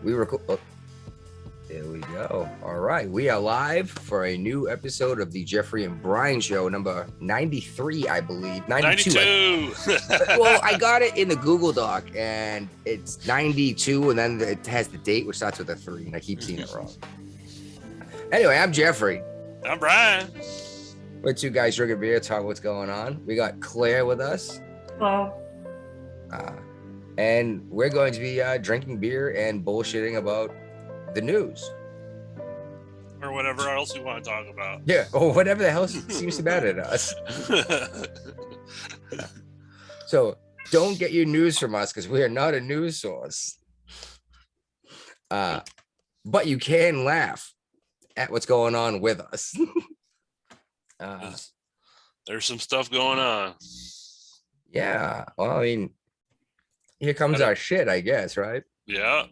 We were. Oh, there we go. All right. We are live for a new episode of the Jeffrey and Brian Show, number 93, I believe. 92. Well, I got it in the Google Doc, and it's 92, and then it has the date, which starts with a 3, and I keep seeing it wrong. Anyway, I'm Jeffrey. I'm Brian. We're two guys drinking beer, talk what's going on. We got Claire with us. Hello. And we're going to be drinking beer and bullshitting about the news. Or whatever else you want to talk about. Yeah, or whatever the hell seems to matter to us. So don't get your news from us because we are not a news source. But you can laugh at what's going on with us. There's some stuff going on. Yeah, well, I mean, here comes our shit, I guess, right? Yeah.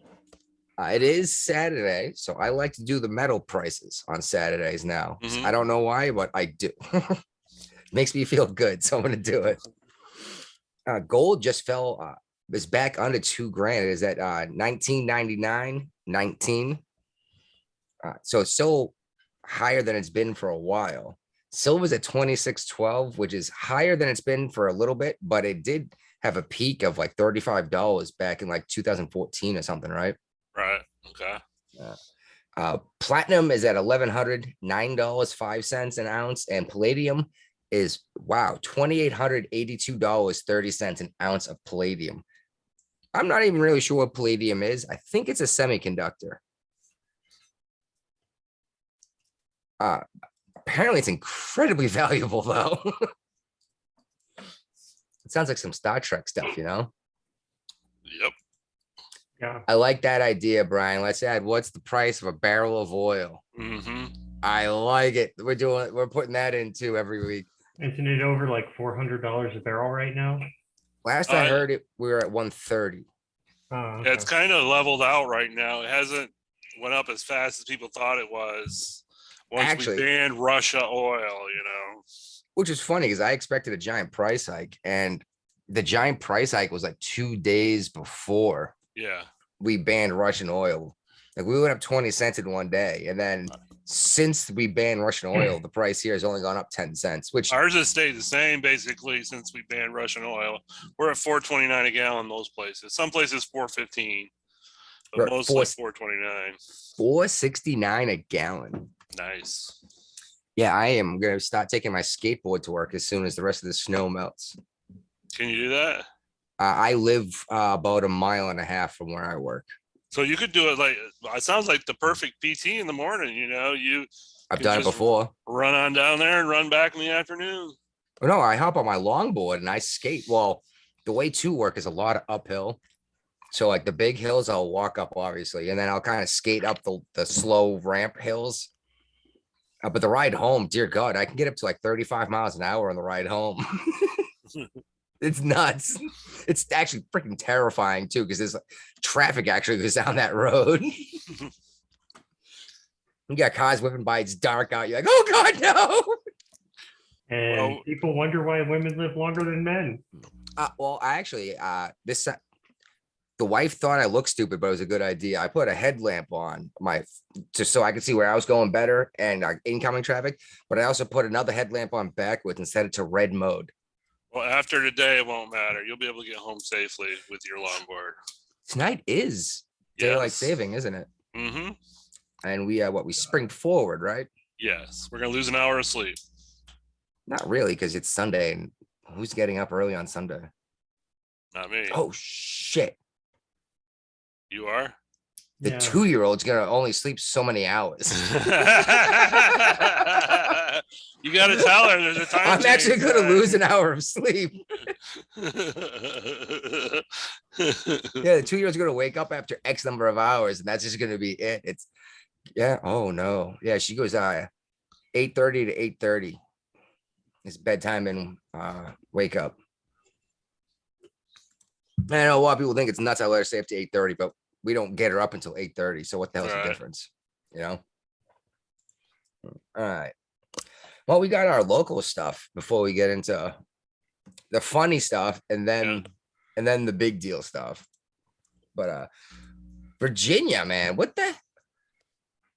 It is Saturday, so I like to do the metal prices on Saturdays now. Mhm. I don't know why, but I do. Makes me feel good, so I'm gonna do it. Gold just fell. Is back under $2,000. It is at 1999.19. So it's still higher than it's been for a while. Silver's at 26.12, which is higher than it's been for a little bit, but it did have a peak of like $35 back in like 2014 or something, right? Right. Okay. Platinum is at $1,109.05 an ounce, and palladium is $2,882.30 an ounce of palladium. I'm not even really sure what palladium is. I think it's a semiconductor. Apparently it's incredibly valuable though. It sounds like some Star Trek stuff, you know? Yep. Yeah. I like that idea, Brian. Let's add, what's the price of a barrel of oil? Mm-hmm. I like it. We're putting that in too every week. Isn't it over like $400 a barrel right now? Last I heard it, we were at 130. Oh, Yeah, okay. it's kind of leveled out right now. It hasn't went up as fast as people thought it was once Actually, we banned Russia oil, you know. Which is funny because I expected a giant price hike, and the giant price hike was like 2 days before Yeah. we banned Russian oil. Like we went up 20 cents in one day, and then since we banned Russian oil, the price here has only gone up 10 cents, which Ours has stayed the same basically since we banned Russian oil. We're at $4.29 a gallon most places. Some places $4.15, We're but at mostly $4.29. $4.69 a gallon. Nice. Yeah, I am going to start taking my skateboard to work as soon as the rest of the snow melts. Can you do that? I live about 1.5 miles from where I work. So you could do it like, it sounds like the perfect PT in the morning, you know, I've done it before. Run on down there and run back in the afternoon. No, I hop on my longboard and I skate. Well, the way to work is a lot of uphill. So like the big hills, I'll walk up obviously, and then I'll kind of skate up the slow ramp hills. But the ride home, dear God, I can get up to like 35 miles an hour on the ride home. It's nuts. It's actually freaking terrifying too, because there's traffic actually goes down that road. You got cars whipping by, it's dark out. You're like, oh God, no. And people wonder why women live longer than men. Well, I actually, the wife thought I looked stupid, but it was a good idea. I put a headlamp on just so I could see where I was going better and incoming traffic. But I also put another headlamp on backwards and set it to red mode. Well, after today, it won't matter. You'll be able to get home safely with your longboard. Tonight is daylight saving, isn't it? Mm-hmm. And we spring forward, right? Yes. We're going to lose an hour of sleep. Not really, because it's Sunday, and who's getting up early on Sunday? Not me. Oh shit! You are? The 2-year-old's gonna only sleep so many hours. You got to tell her there's a time. I'm actually gonna lose an hour of sleep. Yeah, the 2-year-old's gonna wake up after X number of hours, and that's just gonna be it. Oh no. Yeah, she goes 8:30 to 8:30. It's bedtime and wake up. I know a lot of people think it's nuts I let her stay up to 8:30, but we don't get her up until 8:30. So what the hell's the difference? You know? All right. Well, we got our local stuff before we get into the funny stuff and then the big deal stuff. But Virginia, man, what the?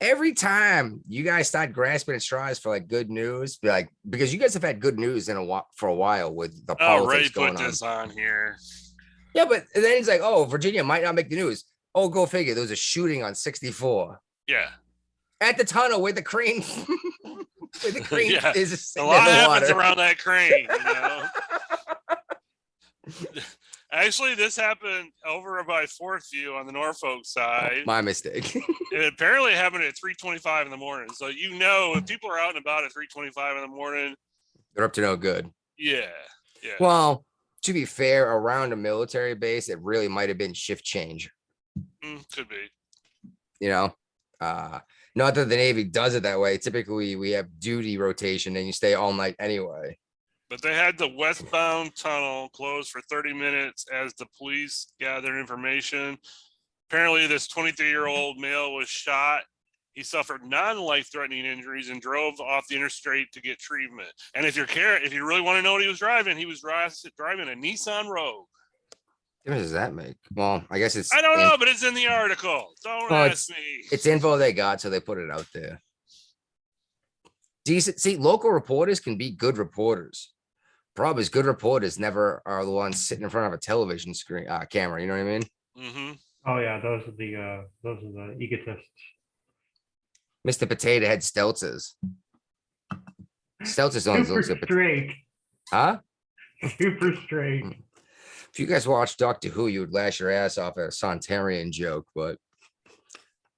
Every time you guys start grasping at straws for like good news, be like, because you guys have had good news in a while for a while with the Oh, politics Ray put going on. this on here. Yeah, but then he's like, oh, Virginia might not make the news. Oh, go figure. There was a shooting on 64 Yeah. at the tunnel where the crane, where the crane Yeah. is A sitting lot in the happens water. around that crane, you know. Actually, this happened over by Fourth View on the Norfolk side. My mistake. It apparently happened at 3:25 in the morning. So you know, if people are out and about at 3:25 in the morning, They're up to no good. yeah, yeah. Well, to be fair, around a military base, it really might have been shift change. Could be. You know, not that the Navy does it that way. Typically, we have duty rotation, and you stay all night anyway. But they had the westbound tunnel closed for 30 minutes as the police gathered information. Apparently, this 23-year-old male was shot. He suffered non-life-threatening injuries and drove off the interstate to get treatment. And if you really want to know what he was driving a Nissan Rogue. What does that make? Well, I guess it's. I don't know, but it's in the article. Don't ask me. It's info they got, so they put it out there. Decent. See, local reporters can be good reporters. Problem is, good reporters never are the ones sitting in front of a television screen camera. You know what I mean? Mm-hmm. Oh yeah, those are the egotists. Mr. Potato Head Steltzes. Steltzes on Super straight. Huh? Super straight. If you guys watch Doctor Who, you would lash your ass off at a Sontarans joke, but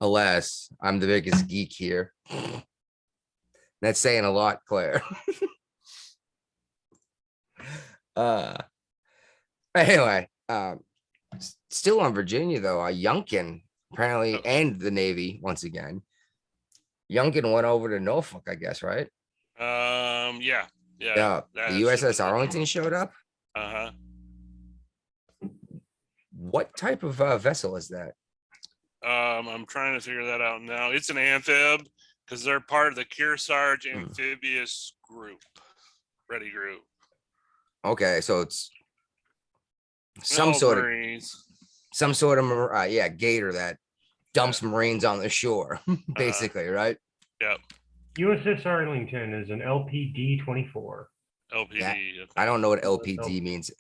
alas, I'm the biggest geek here. That's saying a lot, Claire. Anyway, still on Virginia though, Youngkin apparently, and the Navy once again. Youngkin went over to Norfolk, I guess, right? Yeah. Yeah. The USS Arlington showed up. Uh-huh. What type of vessel is that? I'm trying to figure that out now. It's an amphib because they're part of the Kearsarge amphibious group, ready group. Okay, so it's some sort of gator that dumps Marines on the shore, basically, right? Yep. USS Arlington is an LPD-24. LPD. Yeah, I don't know what LPD means.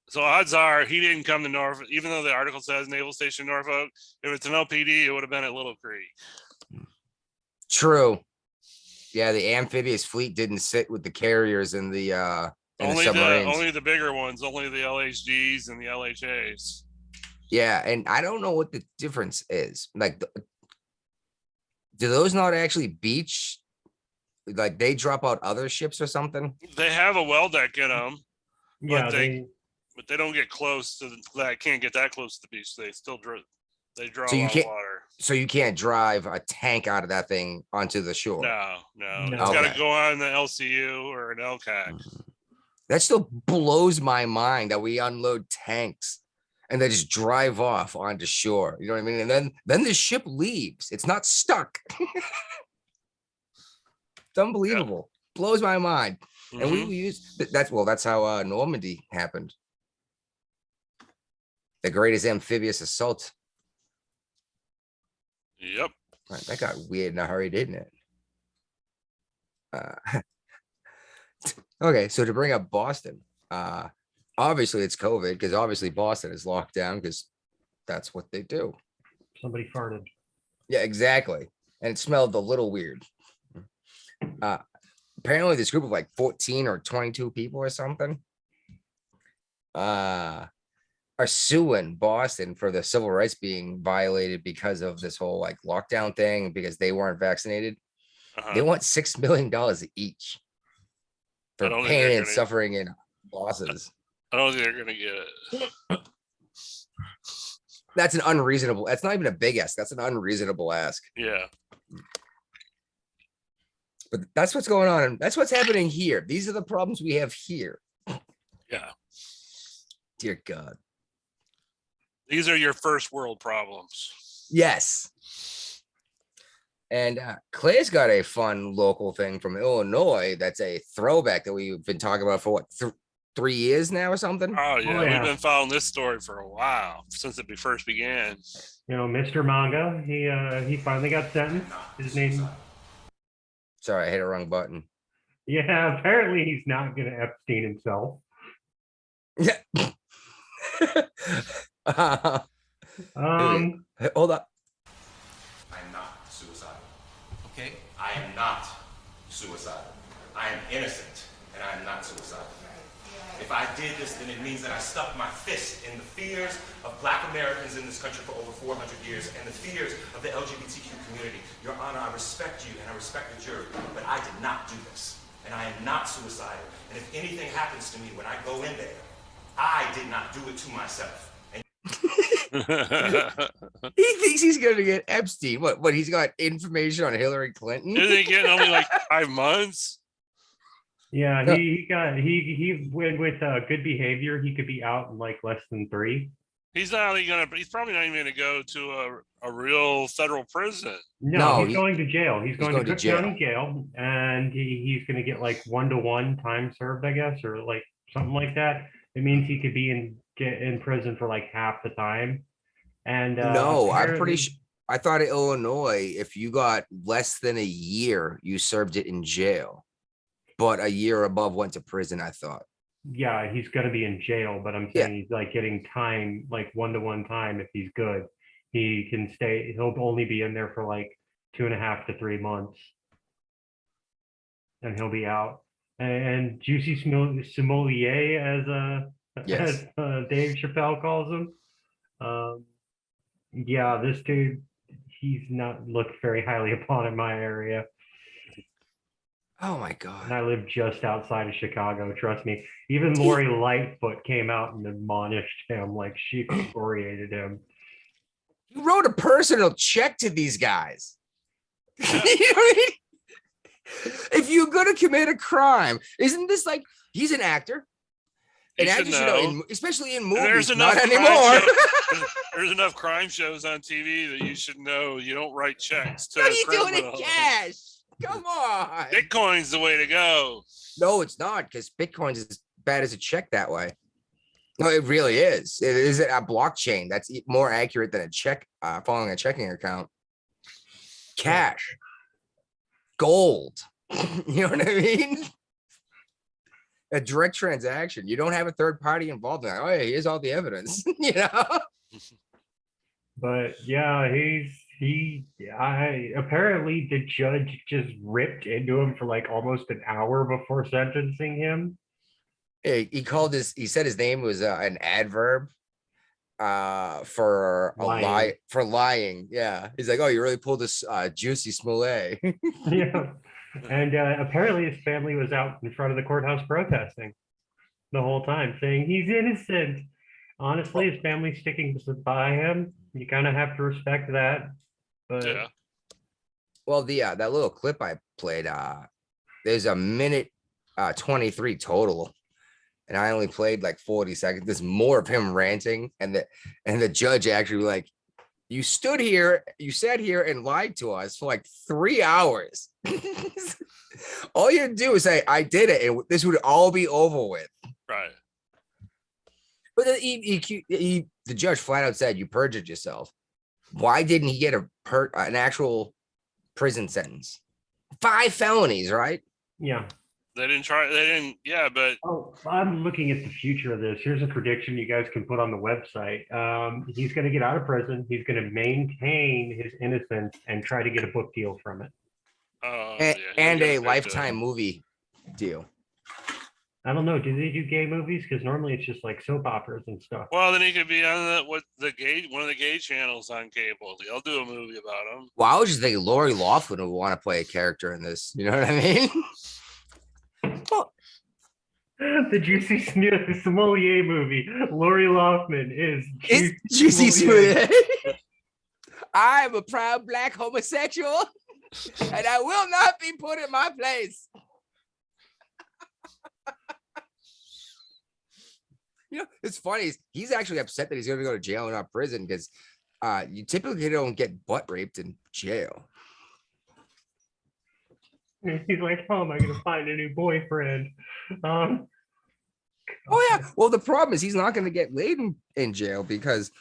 So odds are he didn't come to Norfolk, even though the article says Naval Station Norfolk. If it's an LPD, it would have been at Little Creek. True. Yeah, the amphibious fleet didn't sit with the carriers and the submarines. Only the bigger ones, only the LHDs and the LHAs. Yeah, and I don't know what the difference is. Like, do those not actually beach? Like, they drop out other ships or something? They have a well deck in them. Yeah, but they don't get close to that. Can't get that close to the beach. They still draw. They draw So a lot of water. So you can't drive a tank out of that thing onto the shore. No. It's Okay. got to go on the LCU or an LCAC. That still blows my mind that we unload tanks and they just drive off onto shore. You know what I mean? And then the ship leaves. It's not stuck. It's unbelievable. Blows my mind. Mm-hmm. And we use that's how Normandy happened. The greatest amphibious assault. Yep. Right, that got weird in a hurry, didn't it? Okay, so to bring up Boston, obviously it's COVID because obviously Boston is locked down because that's what they do. Somebody farted. Yeah, exactly. And it smelled a little weird. Apparently this group of like 14 or 22 people or something are suing Boston for the civil rights being violated because of this whole like lockdown thing because they weren't vaccinated. They want $6 million each for pain and suffering and losses. I don't think they're gonna get it. That's an unreasonable. That's not even a big ask. That's an unreasonable ask. Yeah. But that's what's going on. That's what's happening here. These are the problems we have here. Yeah. Dear God. These are your first world problems. Yes. And Clay's got a fun local thing from Illinois that's a throwback that we've been talking about for 3 years now or something. Oh yeah, Oh, yeah. we've been following this story for a while since it first began. You know, Mr. Manga, he finally got sentenced. His name, Sorry, I hit a wrong button. yeah, apparently he's not gonna Epstein himself. Yeah. Um, Hold up. I'm not suicidal. Okay? I am not suicidal. I am innocent, and I am not suicidal. If I did this, then it means that I stuck my fist in the fears of Black Americans in this country for over 400 years and the fears of the LGBTQ community. Your Honor, I respect you and I respect the jury, but I did not do this. And I am not suicidal. And if anything happens to me when I go in there, I did not do it to myself. And He thinks he's gonna get Epstein. What? He's got information on Hillary Clinton. Isn't he getting only like 5 months? yeah, No. he went with good behavior. He could be out in like less than 3. He's probably not even gonna go to a real federal prison. No, he's going to jail. He's going to going to Cook jail. County Jail, and he's going to get like 1-to-1 time served, I guess, or like something like that. It means he could be get in prison for like half the time. And No, I'm pretty apparently- sure. I thought in Illinois, if you got less than a year, you served it in jail, but a year above went to prison. I thought. Yeah, he's going to be in jail, but I'm Yeah. saying he's like getting time, like 1-to-1 time if he's good. He can stay. He'll only be in there for like 2.5 to 3 months, and he'll be out. And Juicy Sommelier, as Yes. Dave Chappelle calls him. Yeah, this dude, he's not looked very highly upon in my area. Oh my And god. I live just outside of Chicago. Trust me. Even Lori Lightfoot came out and admonished him, like she excoriated him. You wrote a personal check to these guys. You know what I mean? If you're gonna commit a crime, isn't this like he's an actor? You And should actors, you know, know. especially in And movies, not anymore. There's enough crime shows on TV that you should know you don't write checks to What are you doing in criminals. cash? Come on. Bitcoin's the way to go. No, it's not, because Bitcoin's as bad as a check that way. No, it really is. It is a blockchain that's more accurate than a check following a checking account. Cash, gold. You know what I mean? A direct transaction. You don't have a third party involved in that. Oh, yeah, here's all the evidence. You know? But yeah, apparently the judge just ripped into him for like almost an hour before sentencing him. He said his name was an adverb for a lie, Lying. for lying. Yeah. He's like, oh, you really pulled this juicy Smollett. Yeah. And apparently his family was out in front of the courthouse protesting the whole time, saying he's innocent. Honestly, his family's sticking by him. You kind of have to respect that. But Yeah. Well, that little clip I played, there's a minute 23 total. And I only played like 40 seconds. There's more of him ranting, and the judge actually like, you sat here and lied to us for like 3 hours. All you do is say, I did it, and this would all be over with. Right. But then the judge flat out said, you perjured yourself. Why didn't he get an actual prison sentence? 5 felonies, right? yeah. Yeah, but Oh, I'm looking at the future of this. Here's a prediction you guys can put on the website. He's going to get out of prison. He's going to maintain his innocence and try to get a book deal from it. And, yeah, and he'll a get good lifetime deal. movie deal. I don't know. Do they do gay movies? Because normally it's just like soap operas and stuff. Well, then he could be on one of the gay channels on cable. They'll do a movie about him. Well, I was just thinking Lori Loughlin would want to play a character in this. You know what I mean? The Juicy Sommelier movie. Lori Loughlin is It's Juicy Sommelier. Smollett. I'm a proud Black homosexual, and I will not be put in my place. You know, it's funny. He's actually upset that he's going to go to jail and not prison, because you typically don't get butt raped in jail. He's like, how am I going to find a new boyfriend? Oh yeah. Well, the problem is he's not going to get laid in jail because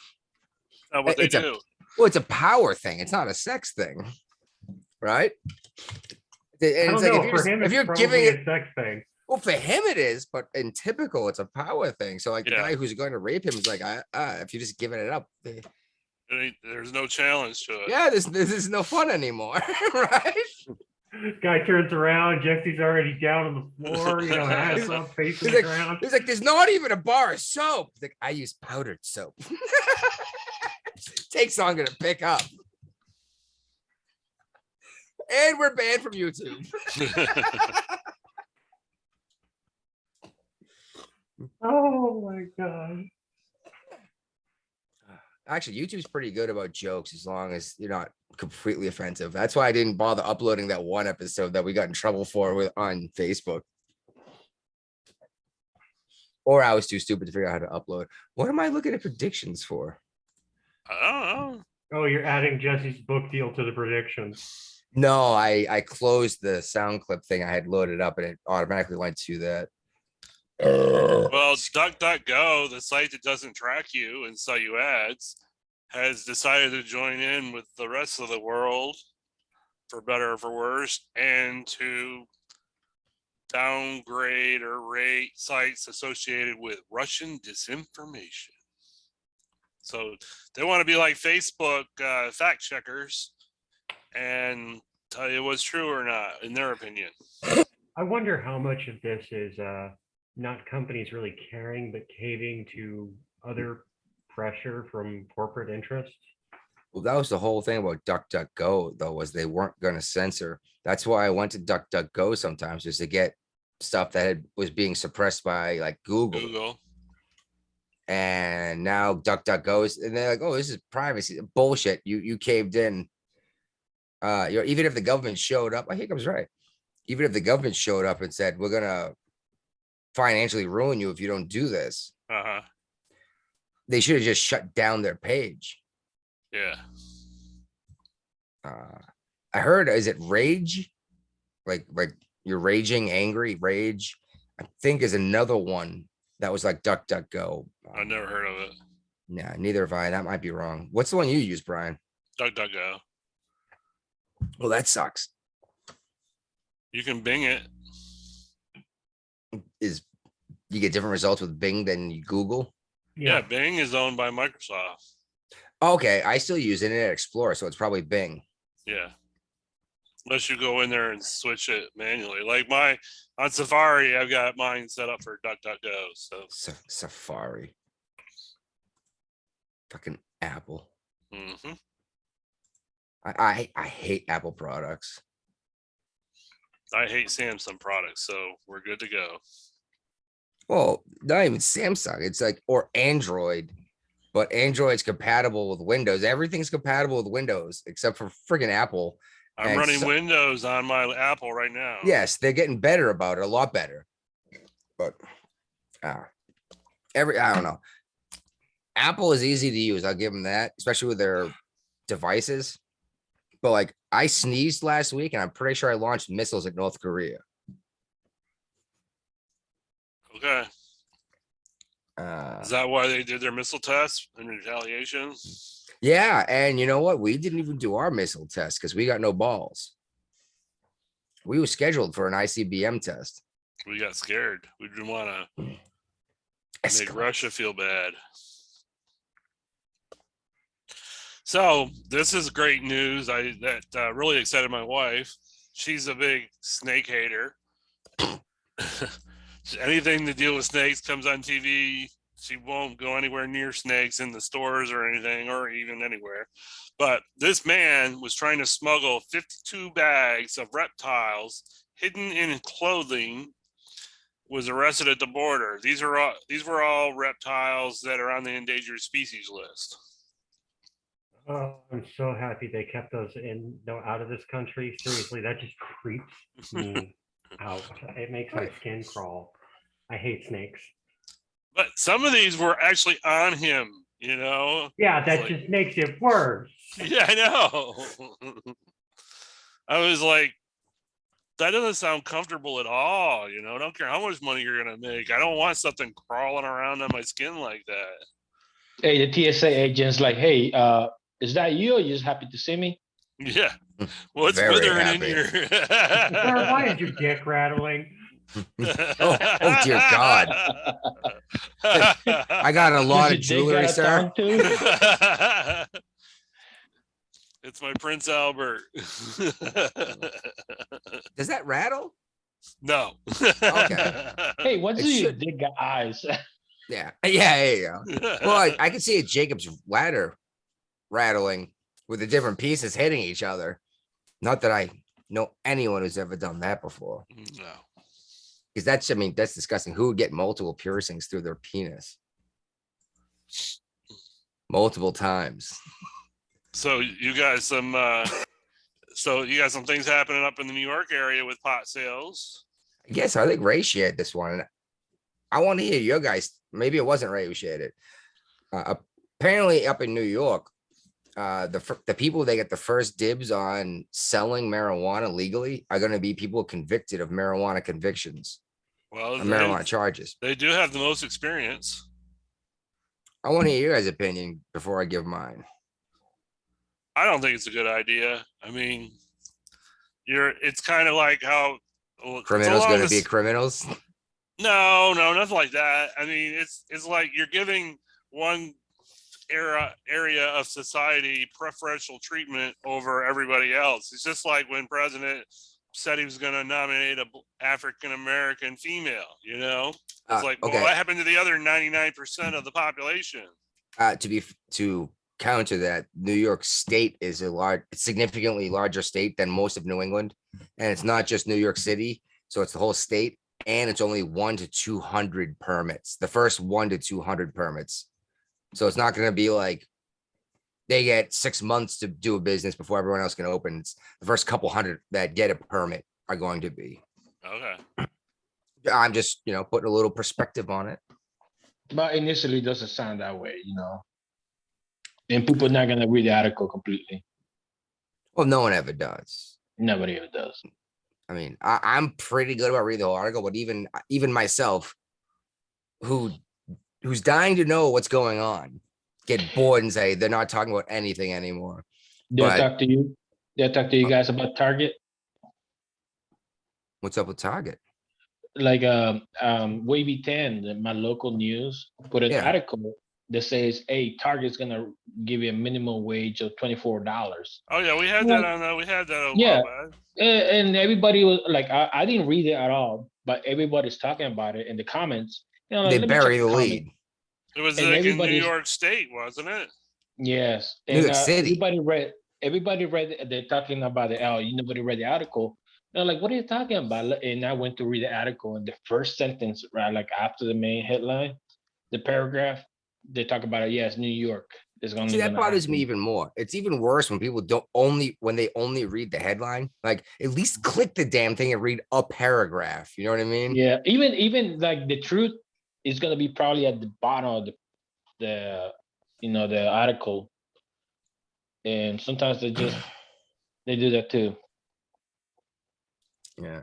What they it's a do. it's a power thing. It's not a sex thing, right? And I it's don't like know. For him, if it's you're giving probably it, a sex thing. well, for him it is, but in typical, it's a power thing. So like the Yeah. guy who's going to rape him is like, if you're just giving it up, There's no challenge to it. yeah, this is no fun anymore, right? Guy turns around. Jesse's already down on the floor. You know, ass up, facing He's the like, ground. he's like, there's not even a bar of soap. He's like, I use powdered soap. Takes longer to pick up. And we're banned from YouTube. Oh my god. Actually, YouTube's pretty good about jokes as long as you're not completely offensive. That's why I didn't bother uploading that one episode that we got in trouble for on Facebook. Or I was too stupid to figure out how to upload. What am I looking at predictions for? I don't know. Oh, you're adding Jesse's book deal to the predictions. No, I closed the sound clip thing I had loaded up and it automatically went to that. Well, DuckDuckGo, the site that doesn't track you and sell you ads, has decided to join in with the rest of the world, for better or for worse, and to downgrade or rate sites associated with Russian disinformation. So they want to be like Facebook fact checkers and tell you what's true or not, in their opinion. I wonder how much of this is not companies really caring, but caving to other pressure from corporate interests. Well, that was the whole thing about DuckDuckGo, though, was they weren't going to censor. That's why I went to DuckDuckGo sometimes, just to get stuff that was being suppressed by like Google. And now DuckDuckGo is, and they're like, oh, this is privacy bullshit. You caved in. Even if the government showed up, I think I was right. Even if the government showed up and said, we're gonna financially ruin you if you don't do this, they should have just shut down their page. Yeah. I heard, is it rage? Like you're raging, angry, rage. I think is another one that was like DuckDuckGo. I've never heard of it. Yeah, neither have I. That might be wrong. What's the one you use, Brian? DuckDuckGo. Well, that sucks. You can Bing it. Is you get different results with Bing than you Google? Yeah, Bing is owned by Microsoft. Okay, I still use Internet Explorer, so it's probably Bing. Yeah. Unless you go in there and switch it manually. Like on Safari, I've got mine set up for DuckDuckGo. So Safari. Fucking Apple. Mm-hmm. I hate Apple products. I hate Samsung products, so we're good to go. Well, not even Samsung. It's like, or Android, but Android's compatible with Windows. Everything's compatible with Windows except for friggin' Apple. I'm running Windows on my Apple right now. Yes, they're getting better about it, a lot better. But I don't know. Apple is easy to use. I'll give them that, especially with their devices. But like, I sneezed last week, and I'm pretty sure I launched missiles at North Korea. Okay. Is that why they did their missile test in retaliation? Yeah, and you know what? We didn't even do our missile test because we got no balls. We were scheduled for an ICBM test. We got scared. We didn't want to make Russia feel bad. So this is great news. That really excited my wife. She's a big snake hater. Anything to deal with snakes comes on TV. She won't go anywhere near snakes in the stores or anything, or even anywhere. But this man was trying to smuggle 52 bags of reptiles hidden in clothing, was arrested at the border. These were all reptiles that are on the endangered species list. Oh, I'm so happy they kept those out of this country. Seriously, that just creeps me out. It makes my skin crawl. I hate snakes. But some of these were actually on him, you know? Yeah, that just makes it worse. Yeah, I know. I was like, that doesn't sound comfortable at all. You know, I don't care how much money you're gonna make. I don't want something crawling around on my skin like that. Hey, the TSA agent's like, hey, is that you or you just happy to see me? Yeah. What's Very withering in happy. your Sir, why is your dick rattling? Oh dear God. I got a lot of Does your dick jewelry, got a sir. tongue too? It's my Prince Albert. Does that rattle? No. Okay. Hey, what It do your should. dick got eyes? Yeah. Yeah, there you go. Well, I can see a Jacob's ladder rattling with the different pieces hitting each other. Not that I know anyone who's ever done that before. No. Because I mean, that's disgusting. Who would get multiple piercings through their penis? Multiple times. So you got some things happening up in the New York area with pot sales. Yes, I think Ray shared this one. I want to hear your guys. Maybe it wasn't Ray who shared it. Apparently, up in New York, the people that get the first dibs on selling marijuana legally are going to be people convicted of marijuana convictions, Well, marijuana charges. they do have the most experience. I want to hear your guys' opinion before I give mine. I don't think it's a good idea. I mean, it's kind of like how it's Criminals along going to this- be criminals. No, nothing like that. I mean, it's like you're giving one area of society preferential treatment over everybody else. It's just like when President said he was going to nominate a African American female. You know, it's like, well, okay. what happened to the other 99% of the population? To counter that, New York State is significantly larger state than most of New England, and it's not just New York City, so it's the whole state, and it's only 1 to 200 permits. The first 1 to 200 permits, so it's not going to be like they get 6 months to do a business before everyone else can open. It's the first couple hundred that get a permit are going to be. Okay. I'm just putting a little perspective on it. But initially, it doesn't sound that way, And people are not gonna read the article completely. Well, no one ever does. Nobody ever does. I mean, I'm pretty good about reading the whole article, but even myself, who's dying to know what's going on, get bored and say they're not talking about anything anymore. Did I But- talk to you? Did I talk to you guys about Target? What's up with Target? Like Wavy 10, my local news, put an Yeah. article that says, hey, Target's gonna give you a minimum wage of $24. Oh yeah, we had Well, that on. We had that a yeah. while back. And everybody was like, I didn't read it at all, but everybody's talking about it in the comments. Like, They let me bury check the comment. lead. It was And like in New everybody's- York State, wasn't it? Yes. New York And City. everybody read they're talking about it. Oh, nobody read the article. They're like, what are you talking about? And I went to read the article, and the first sentence, right, like after the main headline, the paragraph, they talk about it. Yes, New York is going to. See, that bothers me even more. It's even worse when people when they only read the headline. Like, at least click the damn thing and read a paragraph. You know what I mean? Yeah, even like the truth is going to be probably at the bottom of the the article, and sometimes they do that too. Yeah.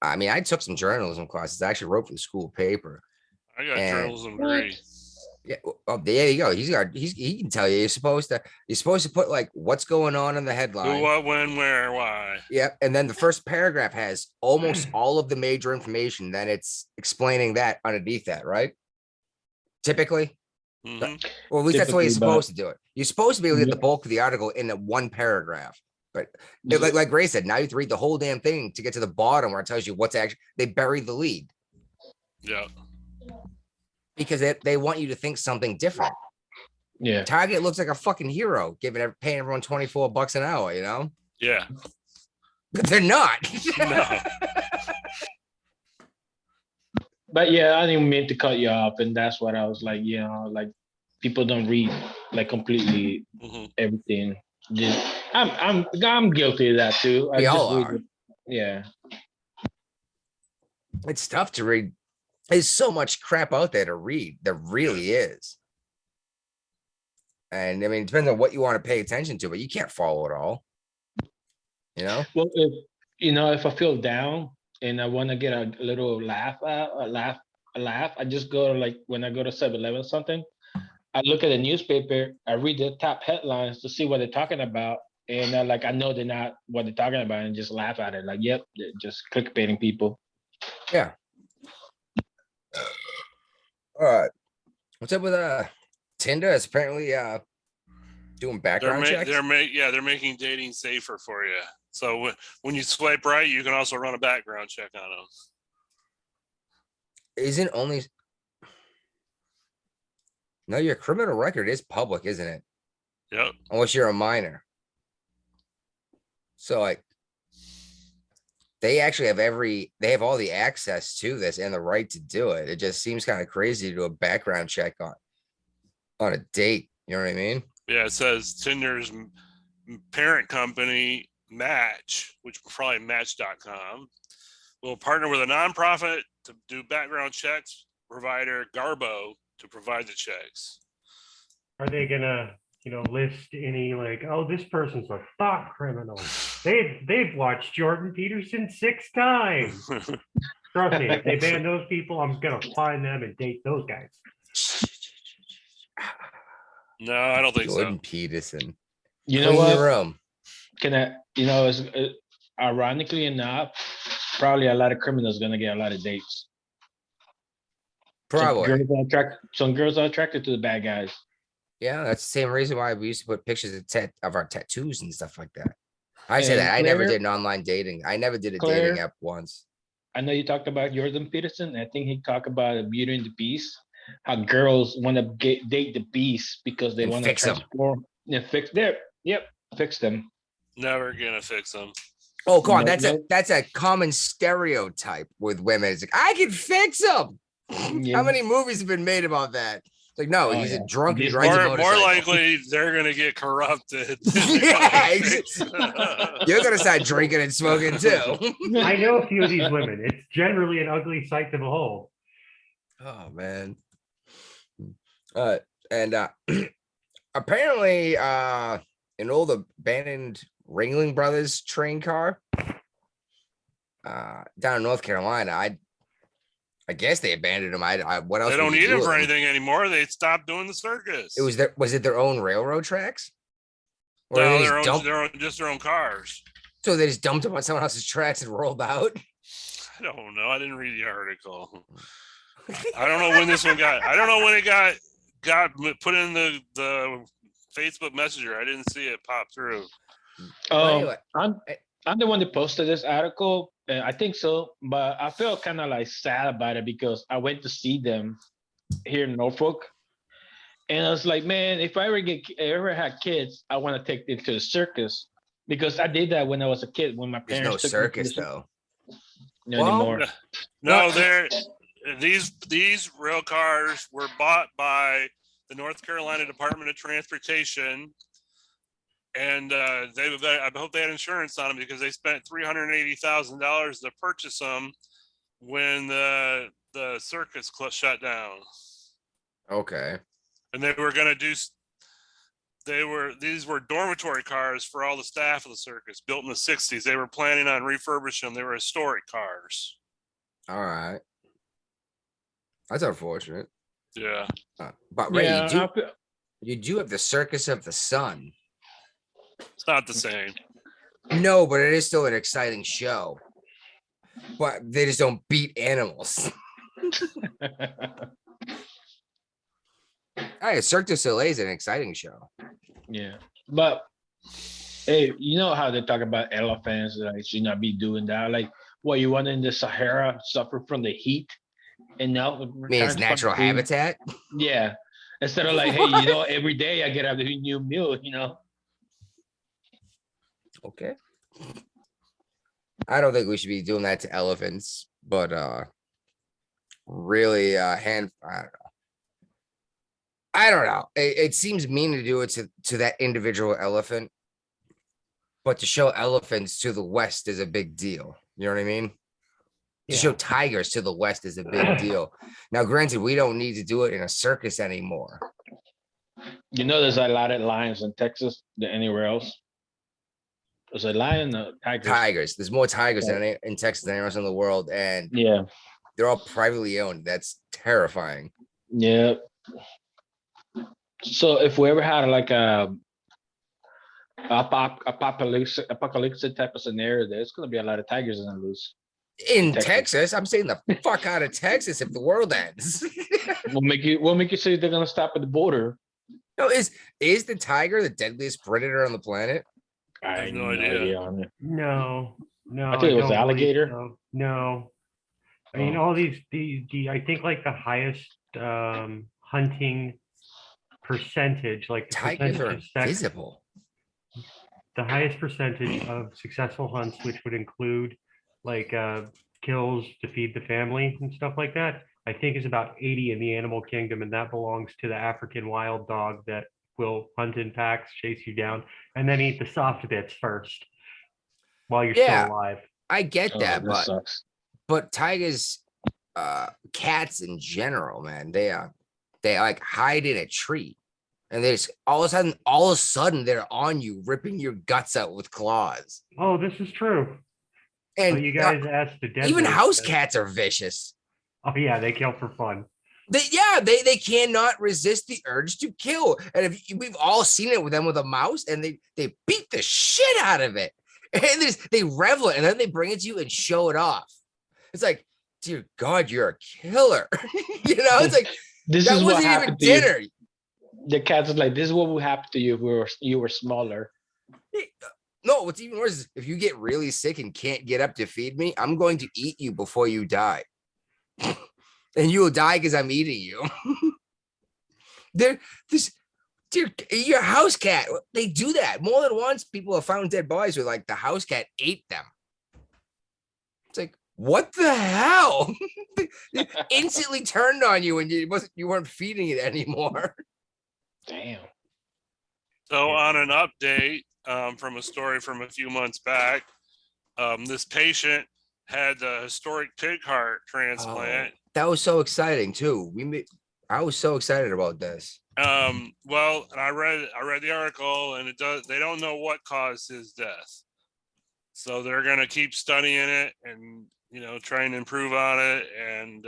I mean, I took some journalism classes. I actually wrote for the school paper. I got And- journalism degree. Yeah. Oh, there you go. He can tell you. You're supposed to put like what's going on in the Who, headline. what, when, where, why? Yep. And then the first paragraph has almost all of the major information. Then it's explaining that underneath that, right? Typically. Mhm. Or at least that's the way you're Typically, but- supposed to do it. You're supposed to be able to get the Yeah. bulk of the article in that one paragraph. But like Ray said, now you have to read the whole damn thing to get to the bottom where it tells you what's actually they buried the lead Yeah. because they want you to think something different. Yeah. Target looks like a fucking hero, paying everyone $24 an hour, Yeah. But they're not. No. But yeah, I didn't mean to cut you off, and that's what I was like. Like people don't read like completely Mhm. everything. I'm guilty of that too. We all read are. it. Yeah. It's tough to read. There's so much crap out there to read. There really is. And I mean, it depends on what you want to pay attention to, but you can't follow it all. Well, you know, if I feel down and I want to get a little laugh, I just go to like when I go to 7-Eleven or something, I look at the newspaper, I read the top headlines to see what they're talking about. And like I know they're not what they're talking about and just laugh at it. Like, yep, they're just clickbaiting people. Yeah. All right. What's up with Tinder? It's apparently doing background checks. They're making dating safer for you. So when you swipe right, you can also run a background check on them. Isn't only no, your criminal record is public, isn't it? Yep. Unless you're a minor. So like they actually have they have all the access to this and the right to do it. It just seems kind of crazy to do a background check on a date. You know what I mean? Yeah, it says Tinder's parent company, Match, which is probably Match.com, will partner with a nonprofit to do background checks, provider Garbo to provide the checks. Are they gonna, list any like, oh, this person's a thought criminal? They've watched Jordan Peterson 6 times. Trust me, if they ban those people, I'm gonna find them and date those guys. No, I don't think Jordan so. Peterson. You know Clean what? the room. Can I, it's ironically enough, probably a lot of criminals gonna get a lot of dates. Probably. Some girls are attracted to the bad guys. Yeah, that's the same reason why we used to put pictures of our tattoos and stuff like that. I say And that I never Claire- did an online dating. I never did a Claire- dating app once. I know you talked about Jordan Peterson. I think he talked about Beauty and the Beast. How girls want to date the beast because they And want to fix 'em. transform and fix their fix them. Never gonna fix them. Oh, come on. No, That's a common stereotype with women. It's like, I can fix them. Yeah. How many movies have been made about that? It's like, no, Oh, he's yeah. a drunk and he This- rides a More motorcycle. likely, they're gonna get corrupted. Yeah, You're gonna start drinking and smoking too. I know a few of these women. It's generally an ugly sight to behold. Oh man. And apparently an old abandoned Ringling Brothers train car down in North Carolina. I guess they abandoned them. What else? They would don't you need do them with for anything anymore. They stopped doing the circus. Was it their own railroad tracks? Or No, they their just own, just their own cars. so they just dumped them on someone else's tracks and rolled out? I don't know. I didn't read the article. I don't know when this one got. I don't know when it got put in the Facebook Messenger. I didn't see it pop through. Anyway. I'm the one that posted this article. I think so, but I feel kind of like sad about it because I went to see them here in Norfolk, and I was like, man, if I ever had kids, I want to take them to the circus because I did that when I was a kid when my There's parents no took me to circus the though. No Well, anymore. No, these rail cars were bought by the North Carolina Department of Transportation, and I hope they had insurance on them because they spent $380,000 to purchase them when the circus shut down. Okay. And they were gonna do. These were dormitory cars for all the staff of the circus, built in the '60s. They were planning on refurbishing them. They were historic cars. All right. That's unfortunate. Yeah. But Ray, Yeah, you do have the Circus of the Sun. It's not the same. No, but it is still an exciting show. But they just don't beat animals. Hey, Cirque du Soleil is an exciting show. Yeah, but hey, you know how they talk about elephants like should not be doing that. Like, what you want in the Sahara suffer from the heat, and now Means natural habitat. Yeah, instead of like, hey, every day I get a new meal. Okay. I don't think we should be doing that to elephants, but really I don't know. It seems mean to do it to that individual elephant, but to show elephants to the west is a big deal. You know what I mean? To show tigers to the west is a big deal. Now, granted, we don't need to do it in a circus anymore. There's a lot of lions in Texas than anywhere else. Was it lion or tigers? Tigers. There's more tigers Yeah. than in Texas than anywhere else in the world, and Yeah, they're all privately owned. That's terrifying. yeah. So if we ever had like apocalypse type of scenario, there's gonna be a lot of tigers in the loose. In Texas. Texas, I'm saying the fuck out of Texas if the world ends. We'll make you say they're gonna stop at the border. No, is the tiger the deadliest predator on the planet? I have no idea. on it. No, no. I think it was don't believe alligator. so. No. I mean, Oh. all the I think like the highest hunting percentage, like the Tigers percentage are of sex, invisible. the highest percentage of successful hunts, which would include like kills to feed the family and stuff like that, I think is about 80 in the animal kingdom, and that belongs to the African wild dog that will hunt in packs, chase you down, and then eat the soft bits first while you're Yeah. still alive. I get Oh, that, but sucks. tigers, cats in general, man, they like hide in a tree, and they just all of a sudden they're on you, ripping your guts out with claws. Oh, this is true. So And you guys asked the dead. even house cats are vicious. Oh yeah, they kill for fun. They cannot resist the urge to kill, and we've all seen it with them with a mouse, and they beat the shit out of it, and they revel it, and then they bring it to you and show it off. It's like, dear God, you're a killer. You know, it's like This that is what wasn't even happened to you. dinner. The cat's like, this is what would happen to you if you were smaller. No, what's even worse is if you get really sick and can't get up to feed me, I'm going to eat you before you die. And you will die because I'm eating you. Your house cat, they do that. More than once, people have found dead bodies where like the house cat ate them. It's like, what the hell? It instantly turned on you and you weren't feeding it anymore. Damn. So on an update from a story from a few months back, this patient had a historic pig heart transplant. That was so exciting too. I was so excited about this. Well, and I read the article, and they don't know what caused his death. So they're gonna keep studying it and trying to improve on it. And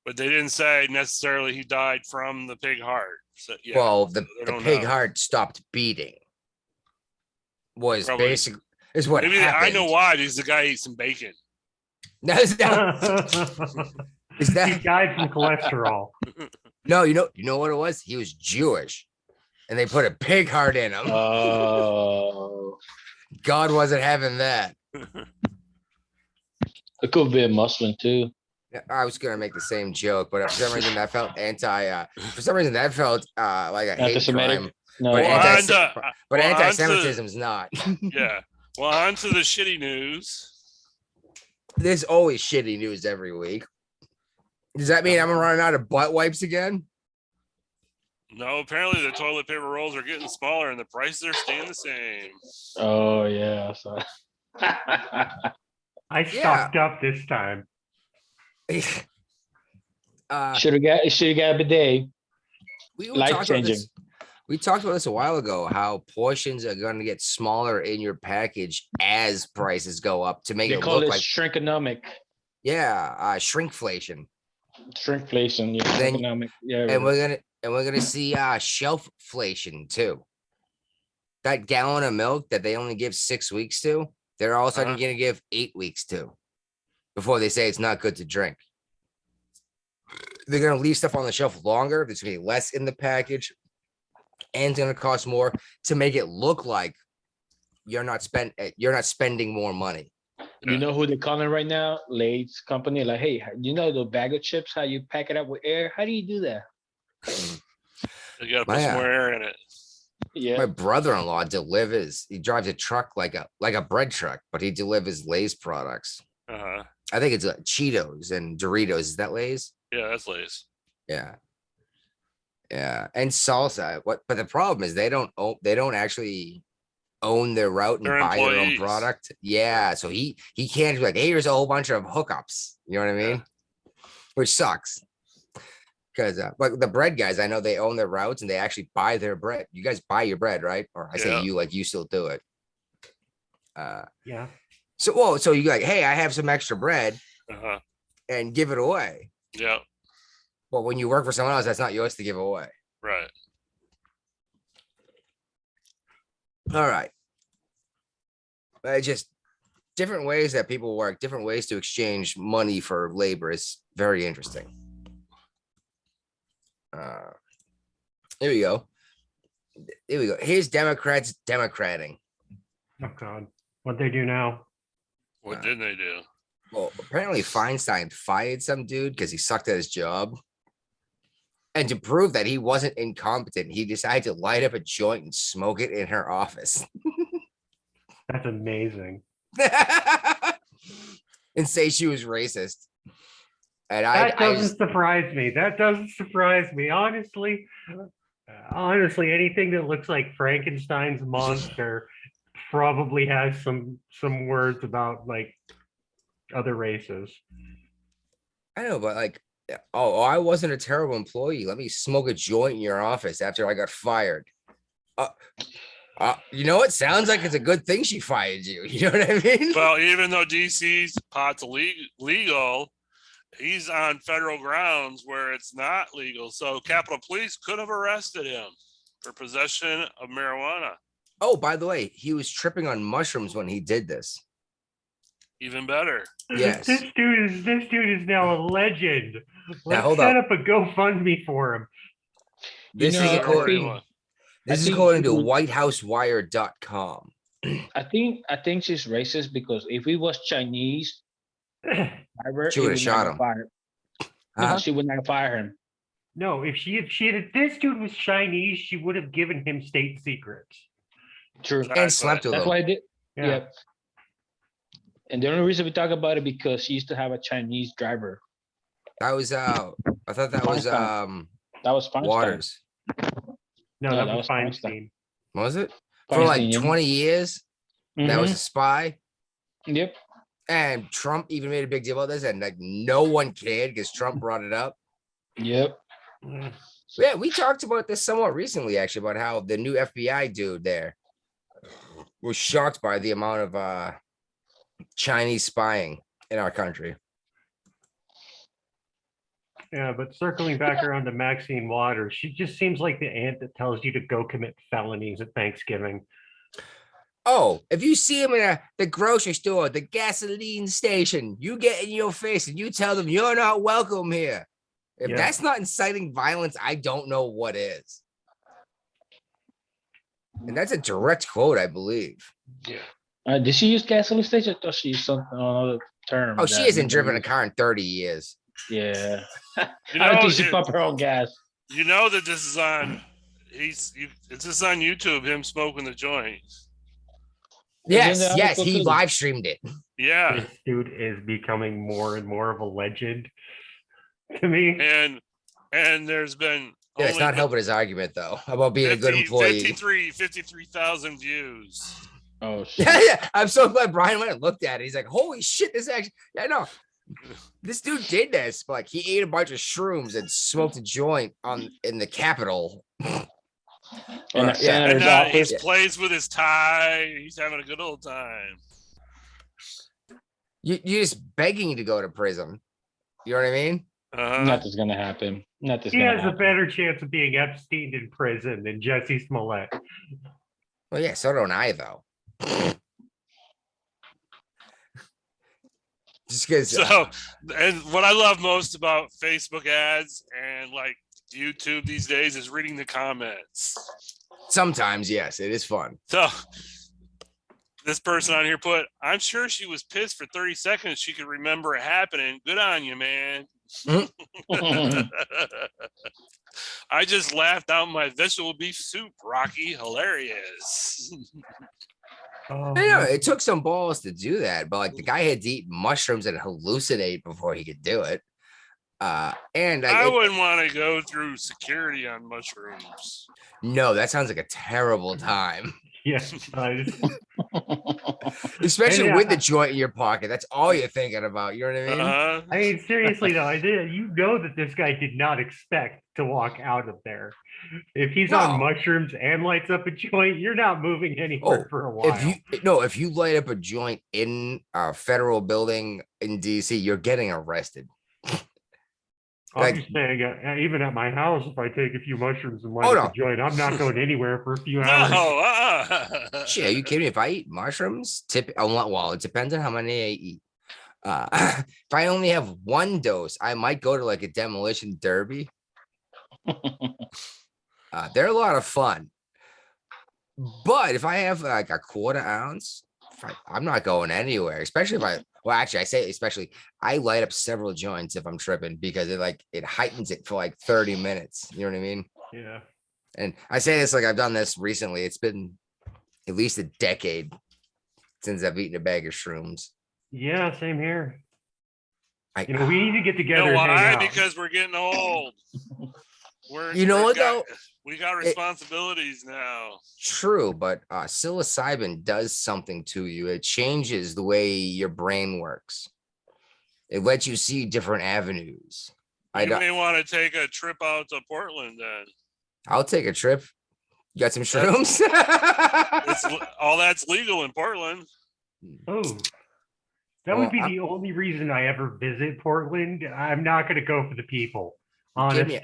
but they didn't say necessarily he died from the pig heart. So yeah, Well, the pig know. heart stopped beating. Was Probably. basic is what Maybe happened. I know why, because the guy ate some bacon. Is He that died from cholesterol. no? You know what it was? He was Jewish, and they put a pig heart in him. Oh, God wasn't having that. it could be a Muslim too. I was gonna make the same joke, but for some reason that felt for some reason that felt like a hate Anti-Semitic? crime. No, But Well, But Well, anti-Semitism is not. Yeah. Well, on to the shitty news. There's always shitty news every week. Does that mean I'm running out of butt wipes again? No, apparently the toilet paper rolls are getting smaller and the prices are staying the same. Oh yeah. So. I stocked up this time. Should have got a bidet. We Life talked about changing. this. We talked about this a while ago, how portions are going to get smaller in your package as prices go up to make They it call look it like, Uh-huh. shrinkonomic. shrinkflation. Shrinkflation. Yeah, Then- shrinkonomic. Yeah. And we're gonna see shelfflation too. That gallon of milk that they only give 6 weeks to, they're all of a sudden Uh-huh. gonna give 8 weeks to before they say it's not good to drink. They're gonna leave stuff on the shelf longer. There's gonna be less in the package, and it's gonna cost more to make it look like you're not spending more money. You know who they're calling right now? Lay's company. Like, hey, you know the bag of chips? How you pack it up with air? How do you do that? You gotta put Man. some more air in it. Yeah. My brother-in-law delivers. He drives a truck like a bread truck, but he delivers Lay's products. Uh-huh. I think it's Cheetos and Doritos. Is that Lay's? Yeah, that's Lay's. Yeah. Yeah. And salsa. But the problem is they don't actually own their route and They're buy their own employees. product. Yeah. So he can't be like, hey, here's a whole bunch of hookups. You know what I mean? Which sucks. Because like the bread guys, I know they own their routes and they actually buy their bread. You guys buy your bread, right? Or I say Yeah. you, like you still do it. Yeah. So you like, hey, I have some extra bread Uh-huh. and give it away. Yeah. But when you work for someone else, that's not yours to give away. Right. All right. Just different ways that people work, different ways to exchange money for labor is very interesting. Here we go. Here we go. Here's Democrats democrating. Oh God, what they do now? What did they do? Well, apparently Feinstein fired some dude because he sucked at his job. And to prove that he wasn't incompetent, he decided to light up a joint and smoke it in her office. That's amazing. And say she was racist. And That doesn't surprise me. That doesn't surprise me. Honestly, anything that looks like Frankenstein's monster probably has some words about like other races. I know, but like, I wasn't a terrible employee. Let me smoke a joint in your office after I got fired. You know, it sounds like it's a good thing she fired you. You know what I mean? Well, even though DC's pot's legal, he's on federal grounds where it's not legal. So Capitol Police could have arrested him for possession of marijuana. Oh, by the way, he was tripping on mushrooms when he did this. Even better. Yes. This dude is now a legend. Let's hold set up. up a GoFundMe for him. This You is know, according, this is think according to she would- WhiteHouseWire.com. I think she's racist because if he was Chinese, driver, She he would've would shot not him. fire. Huh? No, she would not fire him. No, if this dude was Chinese, she would have given him state secrets. True. And slept with That's him. why I did. Yeah. Yeah. And the only reason we talk about it because she used to have a Chinese driver. That was I thought that was Feinstein. That was Feinstein. Waters. No, No, that that was was Feinstein. Feinstein. Was it? For like Feinstein, yeah. 20 years, that was a Mhm. spy. Yep. And Trump even made a big deal about this, and like no one cared because Trump brought it up. Yep. Yeah, we talked about this somewhat recently, actually, about how the new FBI dude there was shocked by the amount of Chinese spying in our country. Yeah, but circling back around to Maxine Waters, she just seems like the aunt that tells you to go commit felonies at Thanksgiving. Oh, if you see him in the grocery store, the gasoline station, you get in your face and you tell them you're not welcome here. If Yeah. that's not inciting violence, I don't know what is. And that's a direct quote, I believe. Did she use gasoline station? I thought she used some another term. Oh, she hasn't driven a car in 30 years. Yeah. You I don't know, think she pump her own gas. you know that this is on. It's just on YouTube. Him smoking the joint. Yes, the yes, article he too. live streamed it. Yeah, This dude is becoming more and more of a legend to me. and there's been Yeah, it's not helping his argument though about being a good employee. 53,000 views. Oh shit. Yeah, yeah. I'm so glad Brian went and looked at it. He's like, holy shit, this actually, yeah, no. This dude did this, but like he ate a bunch of shrooms and smoked a joint in the Capitol. In the Yeah. senator's And he office. plays with his tie. He's having a good old time. You're just begging to go to prison. You know what I mean? Nothing's gonna happen. Nothing's He gonna has a happen. better chance of being Epstein in prison than Jesse Smollett. Well, yeah, so don't I though. Just because So, and what I love most about Facebook ads and like YouTube these days is reading the comments. sometimes, yes, it is fun. So, this person on here put, I'm sure she was pissed for 30 seconds. She could remember it happening. Good on you, man. I just laughed out my vegetable beef soup, Rocky. Hilarious. Oh, I know it took some balls to do that, but like the guy had to eat mushrooms and hallucinate before he could do it. And I wouldn't want to go through security on mushrooms. no, that sounds like a terrible time. Yes. Especially And, with the joint in your pocket. That's all you're thinking about. You know what I mean? Uh-huh. I mean, seriously though, you know that this guy did not expect to walk out of there. If he's on No. mushrooms and lights up a joint, you're not moving anywhere Oh, for a while. if you light up a joint in a federal building in DC, you're getting arrested. I'm like- just saying, even at my house, if I take a few mushrooms and light Oh, up no. a joint, I'm not going anywhere for a few No, hours. Shit, are you kidding me? If I eat mushrooms, well, it depends on how many I eat. If I only have one dose, I might go to like a demolition derby. They're a lot of fun. But if I have like a quarter ounce, I'm not going anywhere, especially if well, actually, I say especially, I light up several joints if I'm tripping because it heightens it for like 30 minutes. You know what I mean? Yeah. And I say this like I've done this recently. It's been at least a decade since I've eaten a bag of shrooms. Yeah, same here. I, We need to get You together know and hang why? out. Because we're getting old. You know what, though? We got responsibilities now. True, but psilocybin does something to you. It changes the way your brain works. It lets you see different avenues. You may want to take a trip out to Portland then. I'll take a trip. You got some shrooms? All that's legal in Portland. Oh, that would be the only reason I ever visit Portland. I'm not going to go for the people. Honest.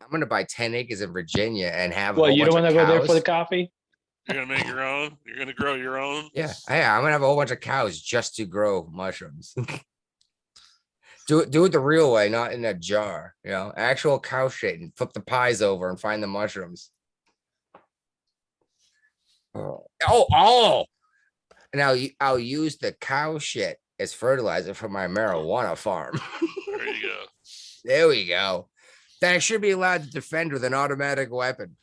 I'm going to buy 10 acres in Virginia and have. Well, you don't want to go there for the coffee? You're going to make your own? You're going to grow your own? Yeah. I'm going to have a whole bunch of cows just to grow mushrooms. Do it the real way, not in a jar, actual cow shit, and flip the pies over and find the mushrooms. Oh. Now I'll use the cow shit as fertilizer for my marijuana farm. There you go. There we go. Then I should be allowed to defend with an automatic weapon.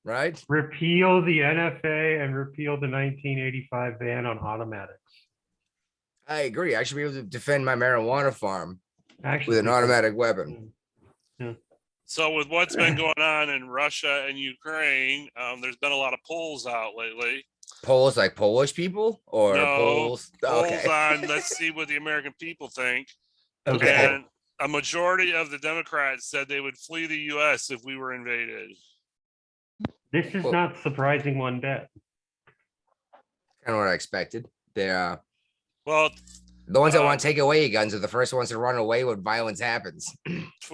Right? Repeal the NFA and repeal the 1985 ban on automatics. I agree. I should be able to defend my marijuana farm Actually, with an automatic weapon. Yeah. So with what's been going on in Russia and Ukraine, there's been a lot of polls out lately. Polls like Polish people or polls? Polls on let's see what the American people think. Okay. And a majority of the Democrats said they would flee the US if we were invaded. This is not surprising one bit. Kind of what I expected. They're Well, the ones that want to take away your guns are the first ones to run away when violence happens.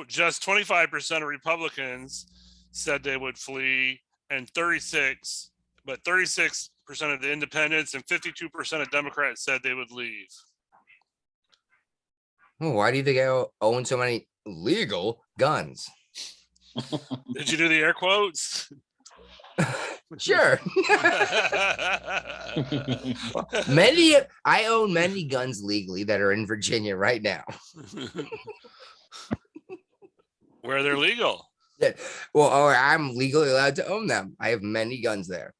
just 25% of Republicans said they would flee, and 36% of the independents and 52% of Democrats said they would leave. Oh, why do you think I own so many legal guns? Did you do the air quotes? Sure. I own many guns legally that are in Virginia right now. Where they're legal. Yeah. Well, or I'm legally allowed to own them. I have many guns there.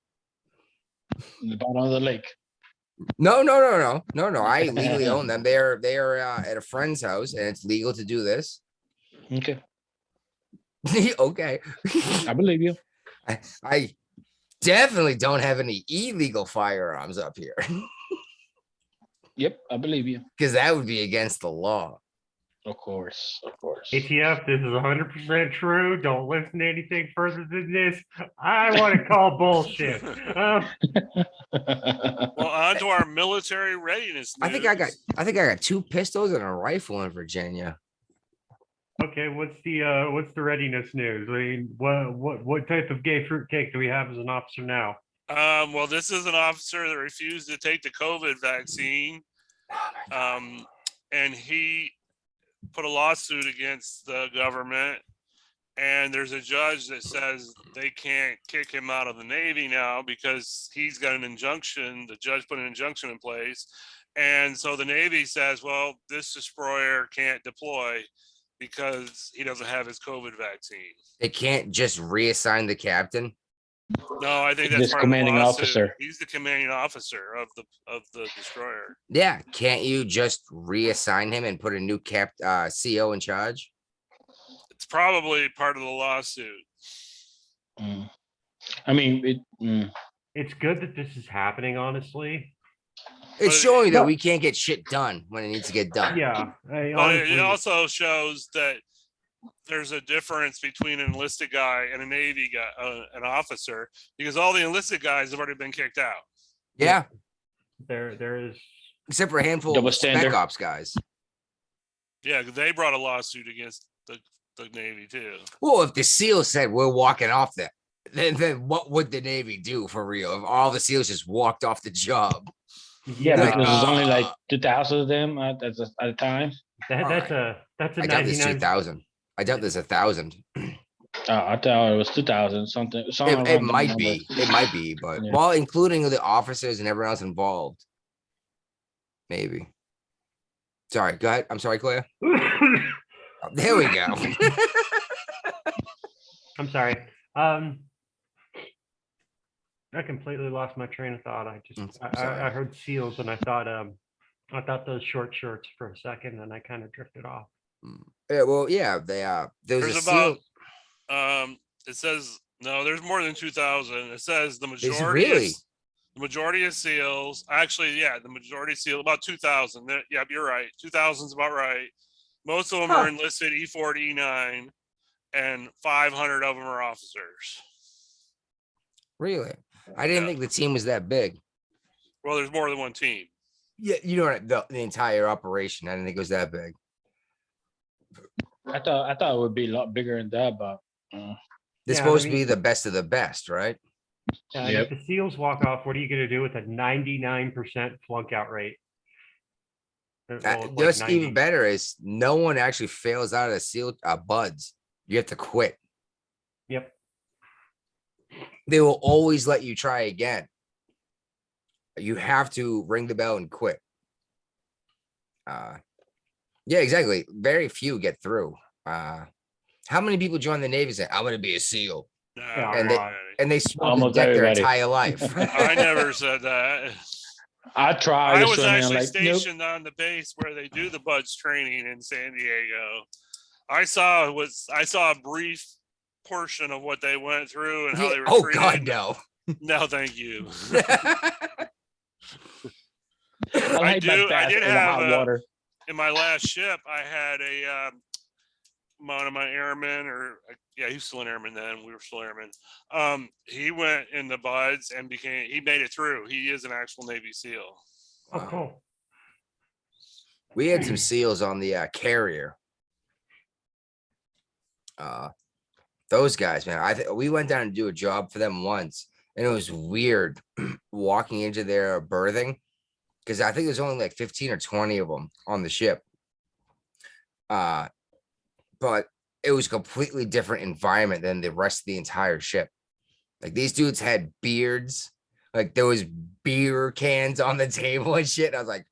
In the bottom of the lake. No. I legally own them. They are at a friend's house, and it's legal to do this. Okay. Okay. I believe you. I definitely don't have any illegal firearms up here. Yep, I believe you. Because that would be against the law. Of course. ATF, this is 100% true. Don't listen to anything further than this. I want to call bullshit. Well, on to our military readiness news. I think I got 2 pistols and a rifle in Virginia. Okay, what's the readiness news? I mean, what type of gay fruitcake do we have as an officer now? Well, this is an officer that refused to take the COVID vaccine. And he put a lawsuit against the government, and there's a judge that says they can't kick him out of the Navy now because he's got an injunction. The judge put an injunction in place. And so the Navy says, well, this destroyer can't deploy because he doesn't have his COVID vaccine. They can't just reassign the captain. No, I think that's This part of the commanding lawsuit. officer. He's the commanding officer of the destroyer. Yeah, can't you just reassign him and put a new CO in charge? It's probably part of the lawsuit. Mm. I mean, It's good that this is happening, honestly. It's But- showing that but- we can't get shit done when it needs to get done. Yeah, I But honestly, it also shows that there's a difference between an enlisted guy and a Navy guy, an officer, because all the enlisted guys have already been kicked out. Yeah, there is. except for a handful Double of spec standard. ops guys. Yeah, they brought a lawsuit against the Navy too. Well, if the SEALs said we're walking off that, then what would the Navy do for real? If all the SEALs just walked off the job? yeah, Like, because there's only like uh, 2,000 of them at a time. That's a I doubt there's 99. 2,000. I doubt there's 1,000. I thought it was 2,000 something. It, something it around that might number. be. It might be, but Yeah. well, including the officers and everyone else involved. Maybe. Sorry, go ahead. I'm sorry, Claire. There we go. I'm sorry. I completely lost my train of thought. I just Sorry. I heard seals and I thought those short shorts for a second and I kind of drifted off. Yeah, well, yeah, they there's a There's seal. about it says no, there's more than 2,000. It says the There's majority really? is the majority of SEALs. Actually, yeah, the majority of SEAL about 2,000. Yep, you're right. 2,000 is about right. Most of them are enlisted E4 to E9, and 500 of them are officers. Really? I didn't Yeah. think the team was that big. Well, there's more than one team. Yeah, you know what? The entire operation. I didn't think it was that big. I thought it would be a lot bigger than that, but They're Yeah, I supposed to mean- be the best of the best, right? And Yep. if the seals walk off, what are you going to do with a 99% flunk out rate? Well, like Just 90. even better is no one actually fails out of the seal buds. You have to quit. Yep. They will always let you try again. You have to ring the bell and quit. Yeah, exactly. Very few get through. How many people join the Navy and say, I'm gonna be a SEAL? No, And they- I And they smoke Almost deck their everybody. entire life. never said that. I tried. I to was swim in, actually like, nope. stationed on the base where they do the buds training in San Diego. I saw a brief portion of what they went through and how Yeah, they were oh treated. God, no. No, thank you. I I like do- that I fast did in the hot have, water. In my last ship, I had one of my airmen, yeah, he was still an airman then. We were still airmen. He went in the buds and he made it through. He is an actual Navy SEAL. Oh, Wow. cool. We had some SEALs on the carrier. Those guys, man. We went down to do a job for them once, and it was weird walking into their berthing because I think there's only like 15 or 20 of them on the ship. But it was a completely different environment than the rest of the entire ship. Like these dudes had beards, like there was beer cans on the table and shit. I was like,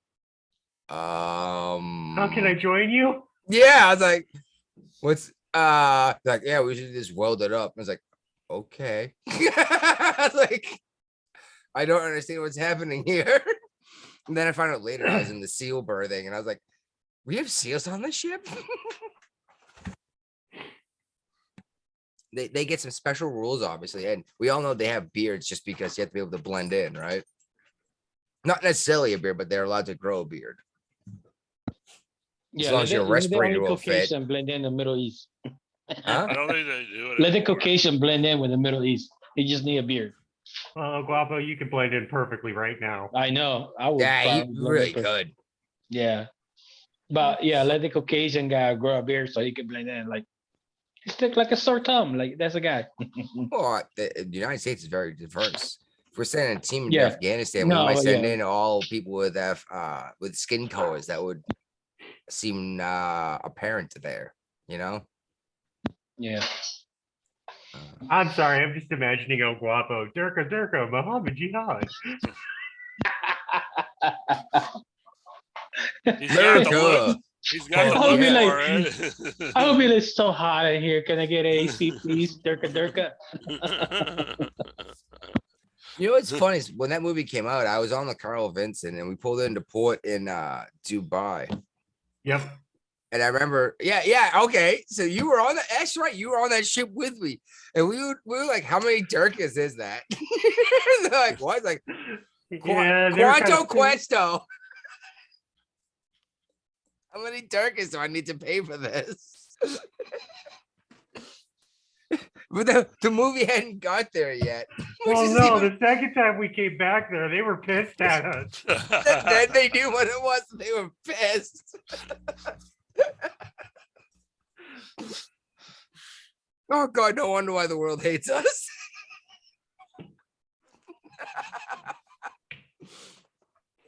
How can I join you? yeah, I was like, what's like, yeah, we should just weld it up. I was like, okay. I was like, I don't understand what's happening here. And then I found out later I was in the SEAL berthing and I was like, we have SEALs on the ship? They get some special rules, obviously, and we all know they have beards just because you have to be able to blend in, right? Not necessarily a beard, but they're allowed to grow a beard. Yeah, long as your respirator will fit. Caucasian blend in the Middle East. Huh? I don't think they do it. Let the anymore. Caucasian blend in with the Middle East. He just need a beard. Well, Guapo, you can blend in perfectly right now. I know. I would. Yeah, probably you blend really in for- could. Yeah, but yeah, let the Caucasian guy grow a beard so he can blend in. Like, he stick like a sore thumb. Like that's a guy. Well, the United States is very diverse. If we're sending a team Yeah. to Afghanistan, No, we might send yeah. in all people with skin colors that would seem apparent to there, you know? Yeah. I'm sorry, I'm just imagining El Guapo. Durka, Muhammad Jihad. He's got the look. America. He's got the Oh, look yeah. for it. I hope it's so hot in here. Can I get a AC, please? Durka. You know what's funny is when that movie came out, I was on the Carl Vincent and we pulled into port in Dubai. Yep. And I remember, yeah, okay. So you were on that's right. You were on that ship with me. And we were like, how many Durkas is that? They're like, what? It's like, Yeah, they were kind Quanto of Questo. How many Durkas do I need to pay for this? But the movie hadn't got there yet. which Well, is no, even- the second time we came back there, they were pissed at us. then they knew what it was. They were pissed. Oh God, no wonder why the world hates us.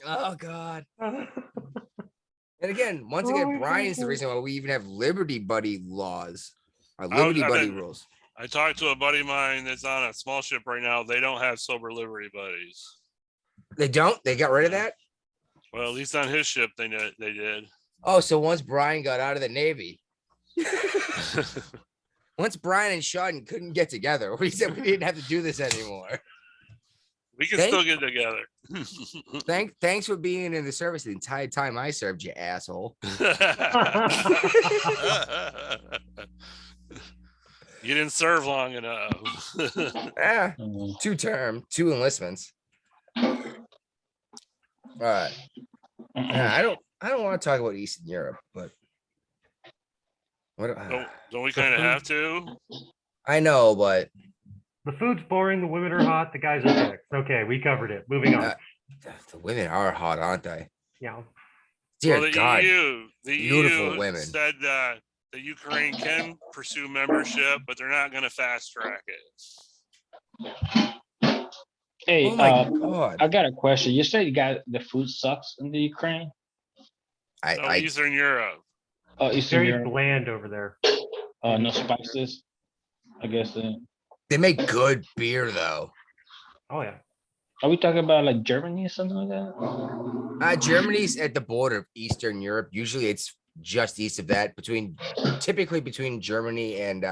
Oh God. And again, once Oh again, my Brian's the goodness. reason why we even have Liberty Buddy laws. Our I was- Liberty I Buddy mean- rules. I talked to a buddy of mine that's on a small ship right now. They don't have sober Liberty buddies. They don't? They got rid of that? Well, at least on his ship, they did. Oh, so once Brian got out of the Navy, once Brian and Sean couldn't get together, we said we didn't have to do this anymore. We can Thank- still get together. Thanks for being in the service the entire time I served, you asshole. You didn't serve long enough. Ah, Mm. 2 enlistments. All right. I don't want to talk about Eastern Europe, but what Don't we kind of have to? I know, but The food's boring, the women are hot, the guys are chicks. Okay, we covered it. Moving on. the women are hot, aren't they? Yeah. Dear Well, the God. EU, the beautiful EU women. said that the Ukraine can pursue membership, but they're not going to fast track it. Hey, Oh my I God. got a question. You said you got the food sucks in the Ukraine. No, I Eastern Europe. Oh, Eastern Very Europe. bland over there. No spices. I guess. they make good beer though. Oh, yeah. Are we talking about like Germany or something like that? Germany's at the border of Eastern Europe. Usually it's just east of that, typically between Germany and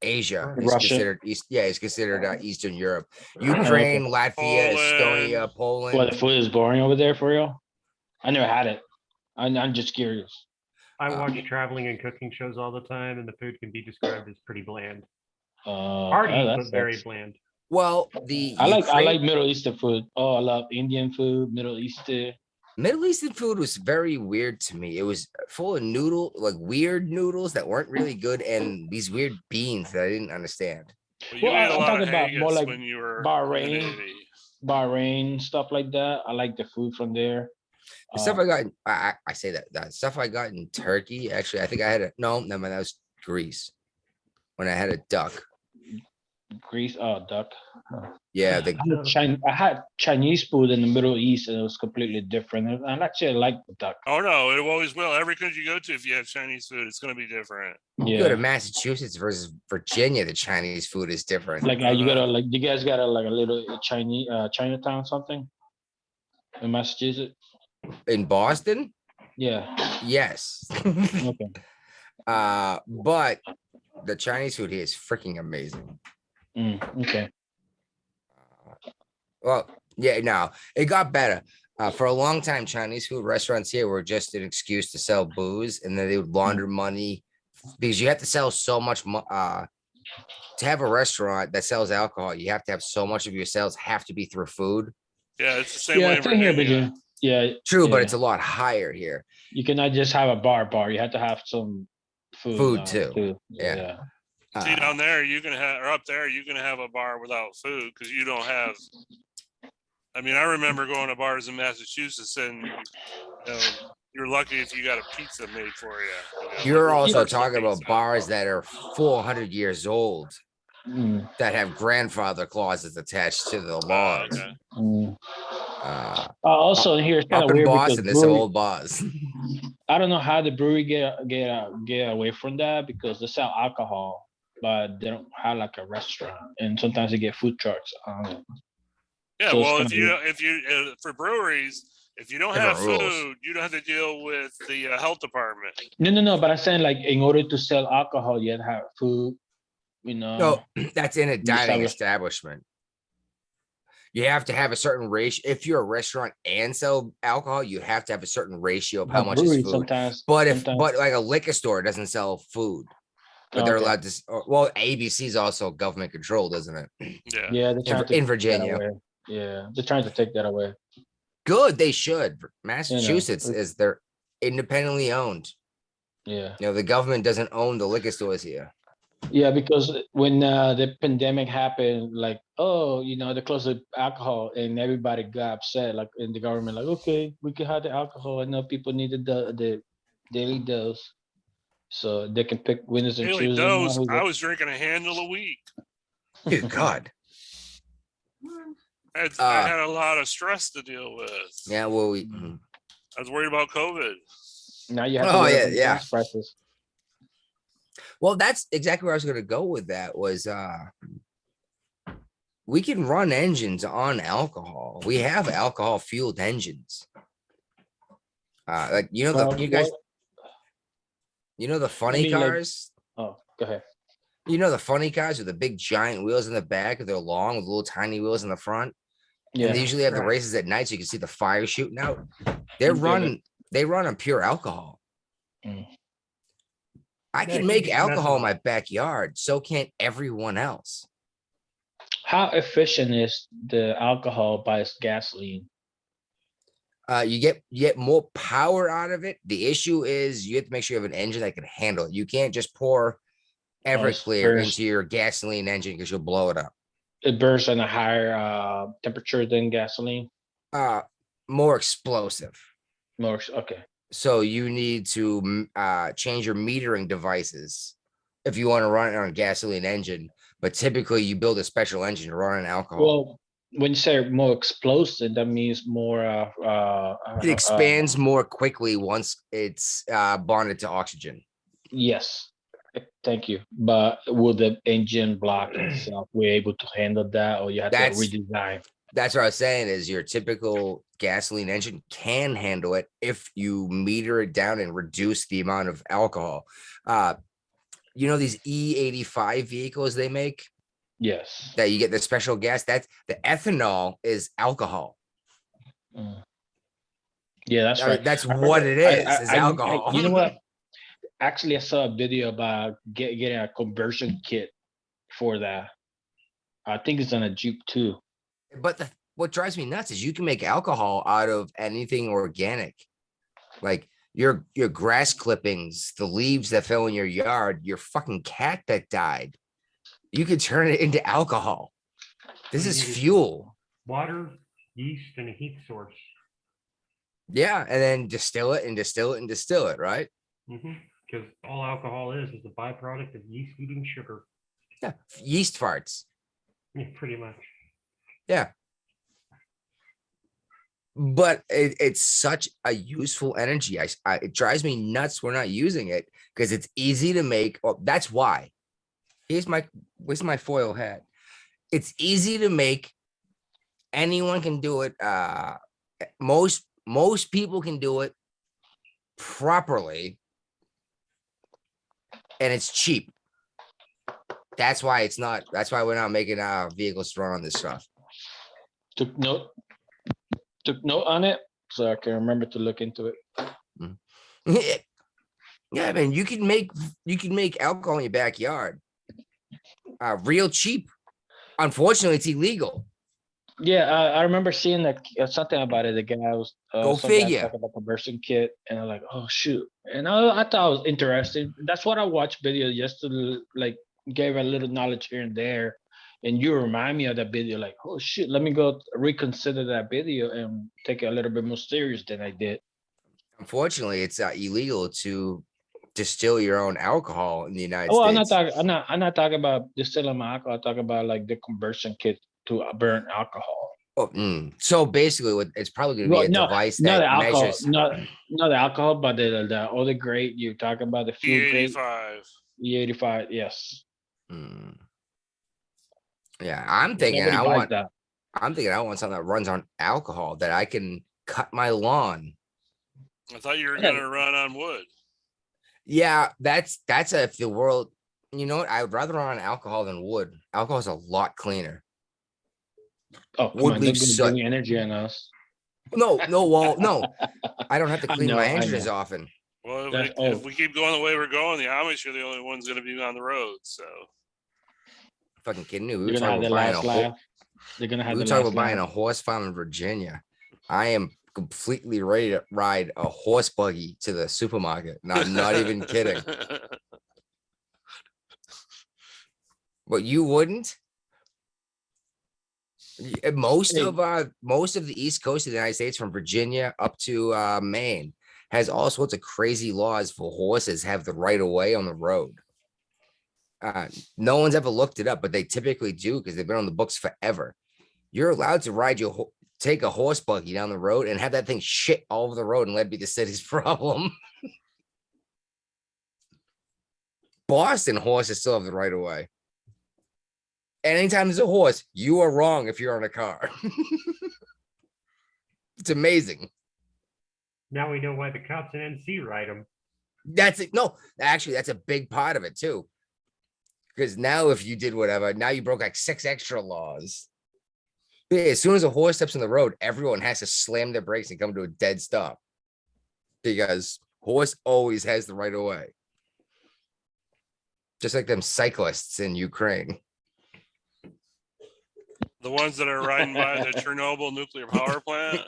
Asia is Russia. considered east. Yeah, it's considered Eastern Europe. Ukraine, Latvia, Estonia, Poland. Well, the food is boring over there for real. I never had it. I'm just curious. I watch traveling and cooking shows all the time, and the food can be described as pretty bland. Oh, Hearty, that but very sucks. bland. Well, the I like Ukraine- Middle Eastern food. Oh, I love Indian food, Middle Eastern. Middle Eastern food was very weird to me. It was full of weird noodles that weren't really good, and these weird beans that I didn't understand. But you Well, ate a I'm lot of talking about more haggis like when you were in Bahrain. the Navy. Bahrain, stuff like that. I like the food from there. The stuff I got, I say that stuff I got in Turkey. Actually, I think I had no, that was Greece. When I had a duck. Greece, duck. Yeah, the I had Chinese food in the Middle East, and it was completely different. And actually, I like the duck. Oh no, it always will. Every country you go to, if you have Chinese food, it's going to be different. you go to Yeah, Massachusetts versus Virginia, the Chinese food is different. like you gotta like you guys got like a little Chinese Chinatown something in Massachusetts. In Boston, Yeah. yes. Okay. But the Chinese food here is freaking amazing. Okay. Well, yeah, no, it got better. For a long time, Chinese food restaurants here were just an excuse to sell booze, and then they would launder money because you have to sell so much. To have a restaurant that sells alcohol, you have to have so much of your sales have to be through food. Yeah, it's the same Yeah, way I in think here, Virginia. but yeah, True, but Yeah. it's a lot higher here. you cannot just have a bar. You have to have some food. Food, too. Yeah. See, Uh, down there, you can have, or up there, you can have a bar without food because you don't have. I mean, I remember going to bars in Massachusetts, and you're lucky if you got a pizza made for you. You're like, also first talking about pizza. bars that are 400 years old Mm, that have grandfather clauses attached to the Oh, laws. okay. mm. Uh, Also, here it's kind up of in weird Boston, because there's some brewery- old bars. I don't know how the brewery get away from that because they sell alcohol, but they don't have like a restaurant, and sometimes they get food trucks. Yeah, So it's well, gonna if you for breweries, if you don't Different have rules. food, you don't have to deal with the health department. No. But I'm saying like in order to sell alcohol, you have to have food. No, that's in a dining establish- establishment. You have to have a certain ratio. If you're a restaurant and sell alcohol, you have to have a certain ratio of how But much is brewery food. sometimes. But sometimes, like a liquor store doesn't sell food, but they're okay. allowed to. Well, ABC is also government controlled, isn't it? Yeah. Yeah, they're trying to In take that Virginia. away. Yeah, they're trying to take that away. Good, they should. Massachusetts it- is they're independently owned. Yeah. The government doesn't own the liquor stores here. Yeah, because when the pandemic happened, like, oh, they closed the alcohol and everybody got upset, like in the government, like, okay, we can have the alcohol. I know people needed the daily dose. So they can pick winners and Haley choosers. knows I was drinking a handle a week. Good God. I had a lot of stress to deal with. Yeah, well, I was worried about COVID. Now you have to Oh, worry yeah, about the yeah. gas prices. well, that's exactly where I was going to go with that. Was we can run engines on alcohol. We have alcohol fueled engines. Like you guys, the funny mean, like- cars. Oh, go ahead. The funny cars with the big giant wheels in the back, they're long with little tiny wheels in the front. Yeah. And they usually have the Right. races at night, so you can see the fire shooting out. Yeah, but- They run on pure alcohol. Mm. I Yeah, can you make can alcohol in methanol. my backyard. So can't everyone else. How efficient is the alcohol by its gasoline? You get more power out of it. The issue is you have to make sure you have an engine that can handle it. You can't just pour Everclear burns. into your gasoline engine because you'll blow it up. It burns on a higher temperature than gasoline. More explosive. More okay. So you need to change your metering devices if you want to run it on a gasoline engine. But typically, you build a special engine to run on alcohol. Well, when you say more explosive, that means more. It expands more quickly once it's bonded to oxygen. Yes, thank you. But will the engine block itself be able to handle that, or you have to That's- redesign? That's what I was saying is your typical gasoline engine can handle it if you meter it down and reduce the amount of alcohol. These E85 vehicles they make Yes. that you get the special gas, that's the ethanol is alcohol. Mm. Yeah, that's I mean, right. that's I what remember- it is alcohol. you know what? Actually, I saw a video about getting a conversion kit for that. I think it's on a Jeep too. But what drives me nuts is you can make alcohol out of anything organic. Like your grass clippings, the leaves that fell in your yard, your fucking cat that died. You could turn it into alcohol. This You is need fuel. Water, yeast, and a heat source. Yeah, and then distill it and distill it and distill it, right? Because all alcohol is a byproduct of yeast eating sugar. Yeah, yeast farts. Yeah, pretty much. Yeah. But it's such a useful energy. It drives me nuts we're not using it because it's easy to make. Well, that's why. Where's my foil hat? It's easy to make. Anyone can do it. Most people can do it properly, and it's cheap. That's why we're not making vehicles to run on this stuff. Took note on it, so I can remember to look into it. Yeah, man, you can make alcohol in your backyard, real cheap. Unfortunately, it's illegal. Yeah, I remember seeing that something about it. The guy was Go some guy figure. talking about conversion kit, and I'm like, oh shoot! And I thought it was interesting. That's what I watched video just to like gave a little knowledge here and there. And you remind me of that video, like, oh shit, let me go reconsider that video and take it a little bit more serious than I did. Unfortunately, it's illegal to distill your own alcohol in the United Oh, States. I'm not talking about distilling my alcohol. I'm talking about like the conversion kit to burn alcohol. So basically, it's probably going to be a device not that the alcohol, measures. not the alcohol, but the other grade you're talking about, the fuel grade, E85. E85. Yes. Yeah, I'm thinking Nobody I buys want. that. I'm thinking I want something that runs on alcohol that I can cut my lawn. I thought you were Yeah. gonna run on wood. Yeah, that's if the world. You know what? I would rather run on alcohol than wood. Alcohol is a lot cleaner. Oh, come would on, leave don't go soot. bring energy on us. No, well, no, I don't have to I clean know, my I engine as know. often. Well, That's if we keep going the way we're going, the Amish are the only ones going to be on the road. So Fucking kidding me. We they're were gonna have talking the about buying last a whole. laugh. They're gonna We have were the talking last about buying a laugh. horse farm in Virginia. I am completely ready to ride a horse buggy to the supermarket. And I'm not even kidding. But you wouldn't? Most Hey. of the East Coast of the United States, from Virginia up to Maine, has all sorts of crazy laws for horses have the right of way on the road. No one's ever looked it up, but they typically do because they've been on the books forever. You're allowed to ride take a horse buggy down the road and have that thing shit all over the road and let be the city's problem. Boston horses still have the right of way. Anytime there's a horse, you are wrong if you're on a car. It's amazing. Now we know why the cops in NC ride them. That's it. No, actually, that's a big part of it too. Because now if you did whatever, now you broke like 6 extra laws. Yeah, as soon as a horse steps on the road, everyone has to slam their brakes and come to a dead stop. Because horse always has the right of way. Just like them cyclists in Ukraine. the ones that are riding by the Chernobyl nuclear power plant.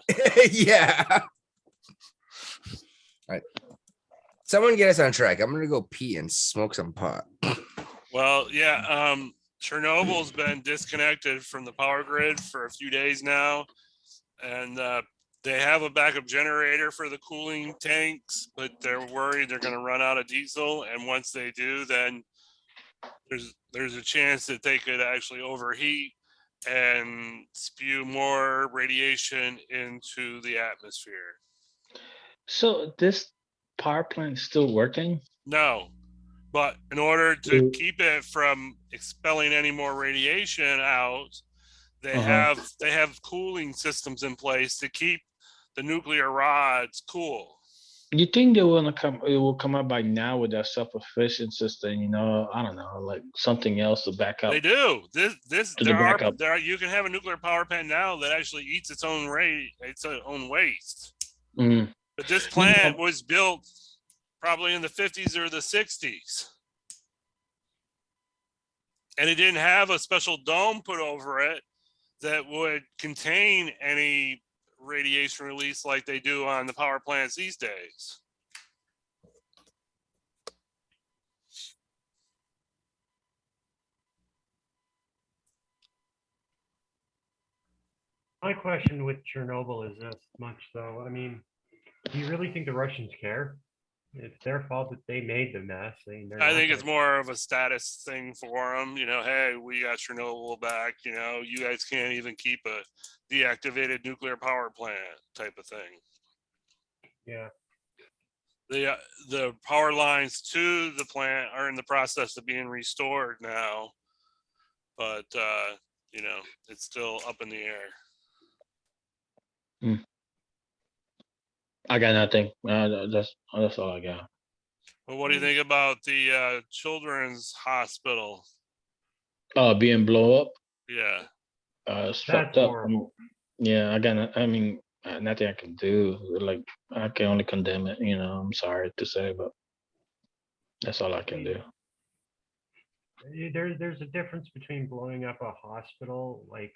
Yeah. All right. Someone get us on track. I'm gonna go pee and smoke some pot. Well, yeah, Chernobyl's been disconnected from the power grid for a few days now, and they have a backup generator for the cooling tanks, but they're worried they're going to run out of diesel, and once they do, then there's a chance that they could actually overheat and spew more radiation into the atmosphere. So this power plant is still working? No, but in order to keep it from expelling any more radiation out, they have cooling systems in place to keep the nuclear rods cool. You think they will come? It will come up by now with that self-sufficient system. You know, I don't know, like something else to back up. They do. To the backup. You can have a nuclear power plant now that actually eats its own waste. Mm. But this plant was built probably in the 50s or the 60s. And it didn't have a special dome put over it that would contain any radiation release like they do on the power plants these days. My question with Chernobyl is this much, though. I mean, do you really think the Russians care? It's their fault that they made the mess. I think it's more of a status thing for them. You know, hey, we got Chernobyl back. You know, you guys can't even keep a deactivated nuclear power plant type of thing. Yeah. The power lines to the plant are in the process of being restored now, but you know, it's still up in the air. I got nothing. That's all I got. Well, what do you think about the children's hospital? Being blown up. Yeah. It's fucked up. Yeah, I mean, nothing I can do. Like, I can only condemn it. You know, I'm sorry to say, but that's all I can do. There's a difference between blowing up a hospital, like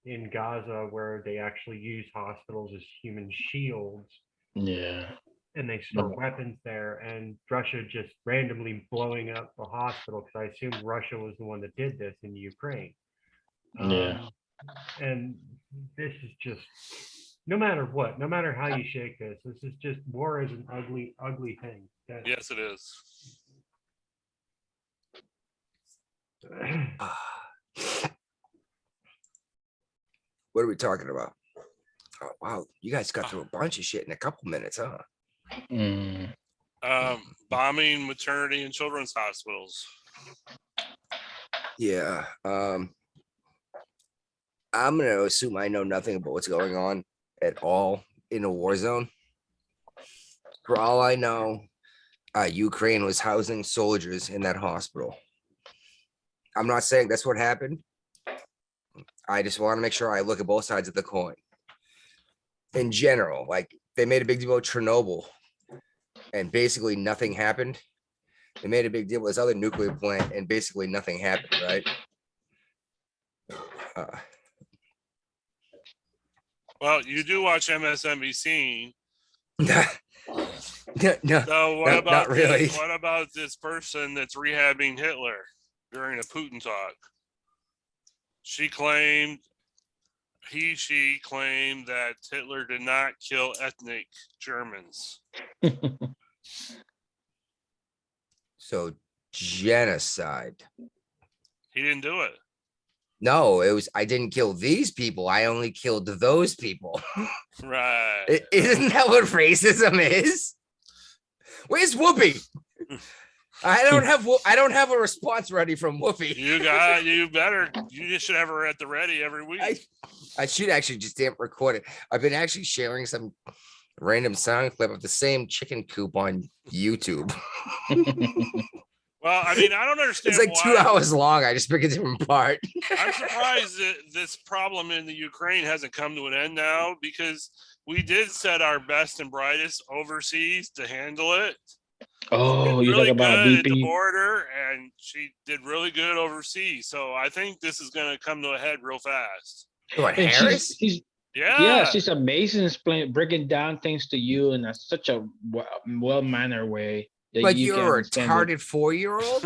in Gaza, where they actually use hospitals as human shields. Yeah. And they store weapons there, and Russia just randomly blowing up a hospital, because I assume Russia was the one that did this in Ukraine. Yeah. And this is just, no matter what, no matter how you shake this is just, war is an ugly, ugly thing. Yes, it is. What are we talking about? Oh, wow, you guys got through a bunch of shit in a couple minutes, huh? Bombing maternity and children's hospitals. Yeah. I'm gonna assume I know nothing about what's going on at all in a war zone. For all I know, Ukraine was housing soldiers in that hospital. I'm not saying that's what happened, I just want to make sure I look at both sides of the coin. In general, like they made a big deal about Chernobyl, and basically nothing happened. They made a big deal with this other nuclear plant, and basically nothing happened, right? Well, you do watch MSNBC. No, So what about not really. what about this person that's rehabbing Hitler during a Putin talk? She claimed that Hitler did not kill ethnic Germans. So genocide. He didn't do it. No, it was I didn't kill these people. I only killed those people. Right. Isn't that what racism is? Where's Whoopi? I don't have a response ready from Whoopi. You should have her at the ready every week. I should actually just damn record it. I've been actually sharing some random sound clip of the same chicken coop on YouTube. Well, I mean, I don't understand. It's like 2 hours long. I just pick a different part. I'm surprised that this problem in the Ukraine hasn't come to an end now, because we did set our best and brightest overseas to handle it. Oh, you really talk about good at the VP. border, and she did really good overseas. So I think this is going to come to a head real fast. What, And Harris? Yeah, she's amazing explaining, breaking down things to you in such a well-mannered way. That Like you can you're a understand it. retarded 4-year-old?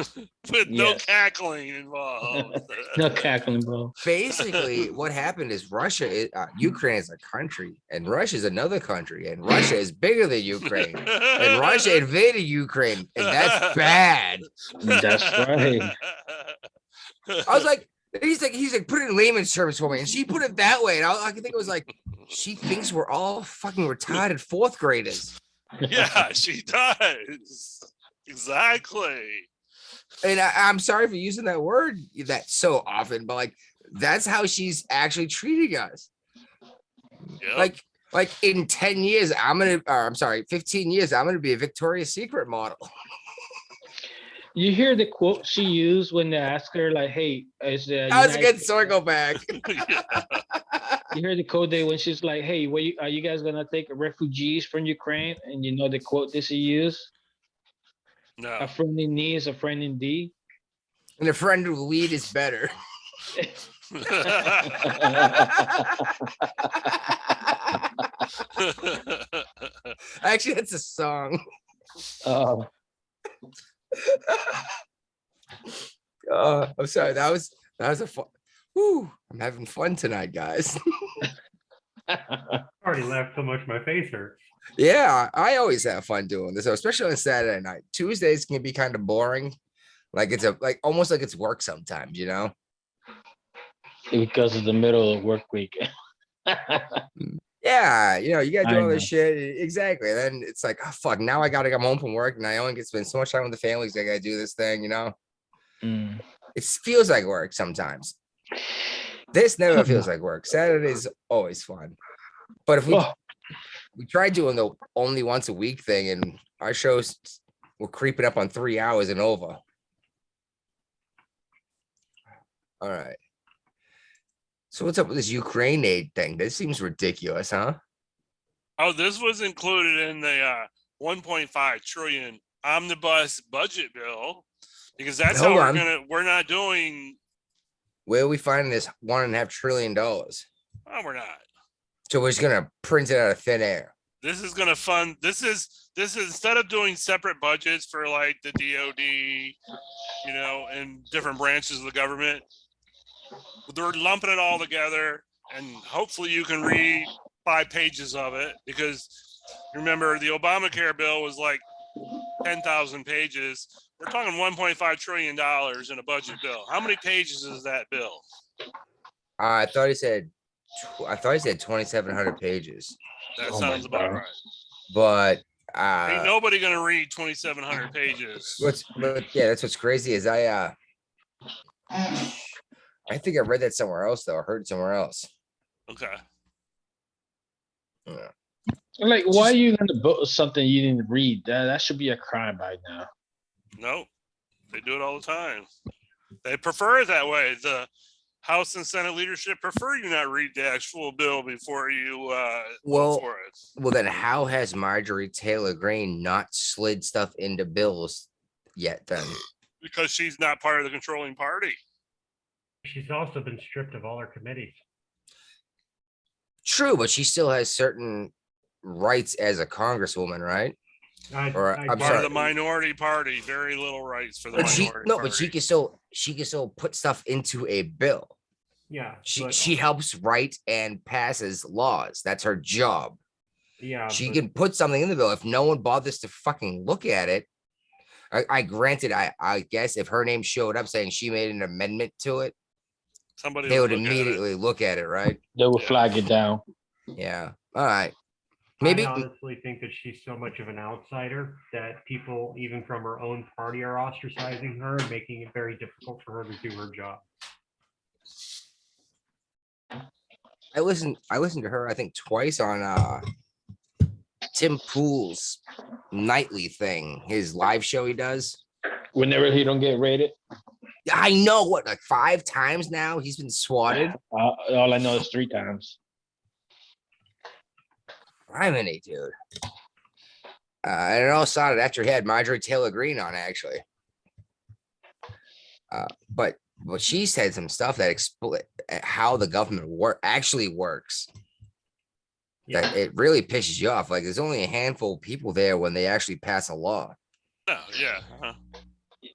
with no Yes. cackling involved. No cackling, bro. Basically, what happened is Ukraine is a country, and Russia is another country, and Russia is bigger than Ukraine, and Russia invaded Ukraine, and that's bad. That's right. I was like, he's like, put it in layman's terms for me, and she put it that way, and I think it was like, she thinks we're all fucking retarded 4th graders. Yeah, she does. Exactly. And I'm sorry for using that word that so often, but like that's how she's actually treating us. Yep. Like in 10 years, 15 years, I'm gonna be a Victoria's Secret model. You hear the quote she used when they ask her, like, "Hey, is the That was a United good circle back. Yeah. You heard the quote there when she's like, "Hey, are you guys gonna take refugees from Ukraine?" And you know the quote that she used: No. "A friend in need is a friend indeed." And a friend who lead is better. Actually, that's a song. I'm sorry. That was a fun. Woo, I'm having fun tonight, guys. I already laughed so much my face hurts. Yeah, I always have fun doing this, especially on Saturday night. Tuesdays can be kind of boring. Like it's almost like it's work sometimes, you know? Because of the middle of work week. Yeah, you know, you gotta do I all this know. shit. Exactly. Then it's like, oh fuck, now I gotta come home from work and I only get to spend so much time with the family because I gotta do this thing, you know? Mm. It feels like work sometimes. This never feels like work. Saturday's always fun. But if we tried doing the only once a week thing, and our shows were creeping up on 3 hours and over. All right. So what's up with this Ukraine aid thing? This seems ridiculous, huh? Oh, this was included in the 1.5 trillion omnibus budget bill, because that's Hold how on. we're not doing. Where are we finding this $1.5 trillion? Oh, we're not. So we're just gonna print it out of thin air. This is going to fund. This is instead of doing separate budgets for like the DOD, you know, and different branches of the government, they're lumping it all together, and hopefully you can read 5 pages of it, because remember the Obamacare bill was like 10,000 pages. We're talking $1.5 trillion in a budget bill. How many pages is that bill? I thought he said 2,700 pages, That Oh my sounds about God. right. but Ain't nobody gonna read 2,700 pages. that's what's crazy is I think I read that somewhere else though. I heard it somewhere else. Okay. Yeah. Like, why are you gonna vote something you didn't read? That should be a crime by now. Nope. They do it all the time. They prefer it that way. House and Senate leadership prefer you not read the actual bill before you Well, vote for it. Well, then how has Marjorie Taylor Greene not slid stuff into bills yet then? Because she's not part of the controlling party. She's also been stripped of all her committees. True, but she still has certain rights as a congresswoman, right? Or, I'm Part sorry. of the minority party, very little rights for the But minority but party. she can still put stuff into a bill. Yeah. She helps write and passes laws. That's her job. Yeah. She can put something in the bill. If no one bothers to fucking look at it, I granted, I guess if her name showed up saying she made an amendment to it, Somebody they would look at it. immediately look at it, right? They will Yeah. flag it down. Yeah. All right. Maybe I honestly think that she's so much of an outsider that people, even from her own party, are ostracizing her and making it very difficult for her to do her job. I listened to her, I think twice on Tim Pool's nightly thing, his live show he does. Whenever he don't get rated, I know what, like 5 times now he's been swatted. all I know is 3 times. Criminy, dude. And it all started after he had Marjorie Taylor Greene on, actually. But she said some stuff that explain how the government actually works. Yeah. That it really pisses you off. Like there's only a handful of people there when they actually pass a law. No, yeah.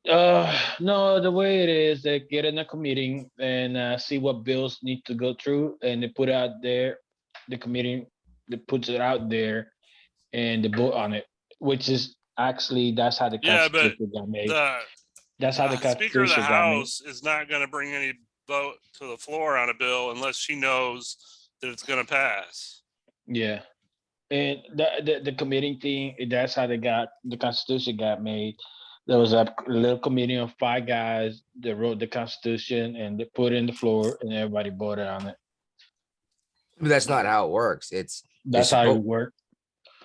Uh-huh. No, the way it is, they get in a committee and see what bills need to go through, and they put it out there. The committee that puts it out there, and they vote on it. Which is actually that's how the Yeah, but Constitution got made. The That's how the Speaker of the Constitution got made. House is not going to bring any vote to the floor on a bill unless she knows that it's going to pass. Yeah, and the committee thing. That's how the Constitution got made. There was a little committee of 5 guys that wrote the Constitution and they put it in the floor, and everybody voted on it. But that's not how it works. That's how it worked.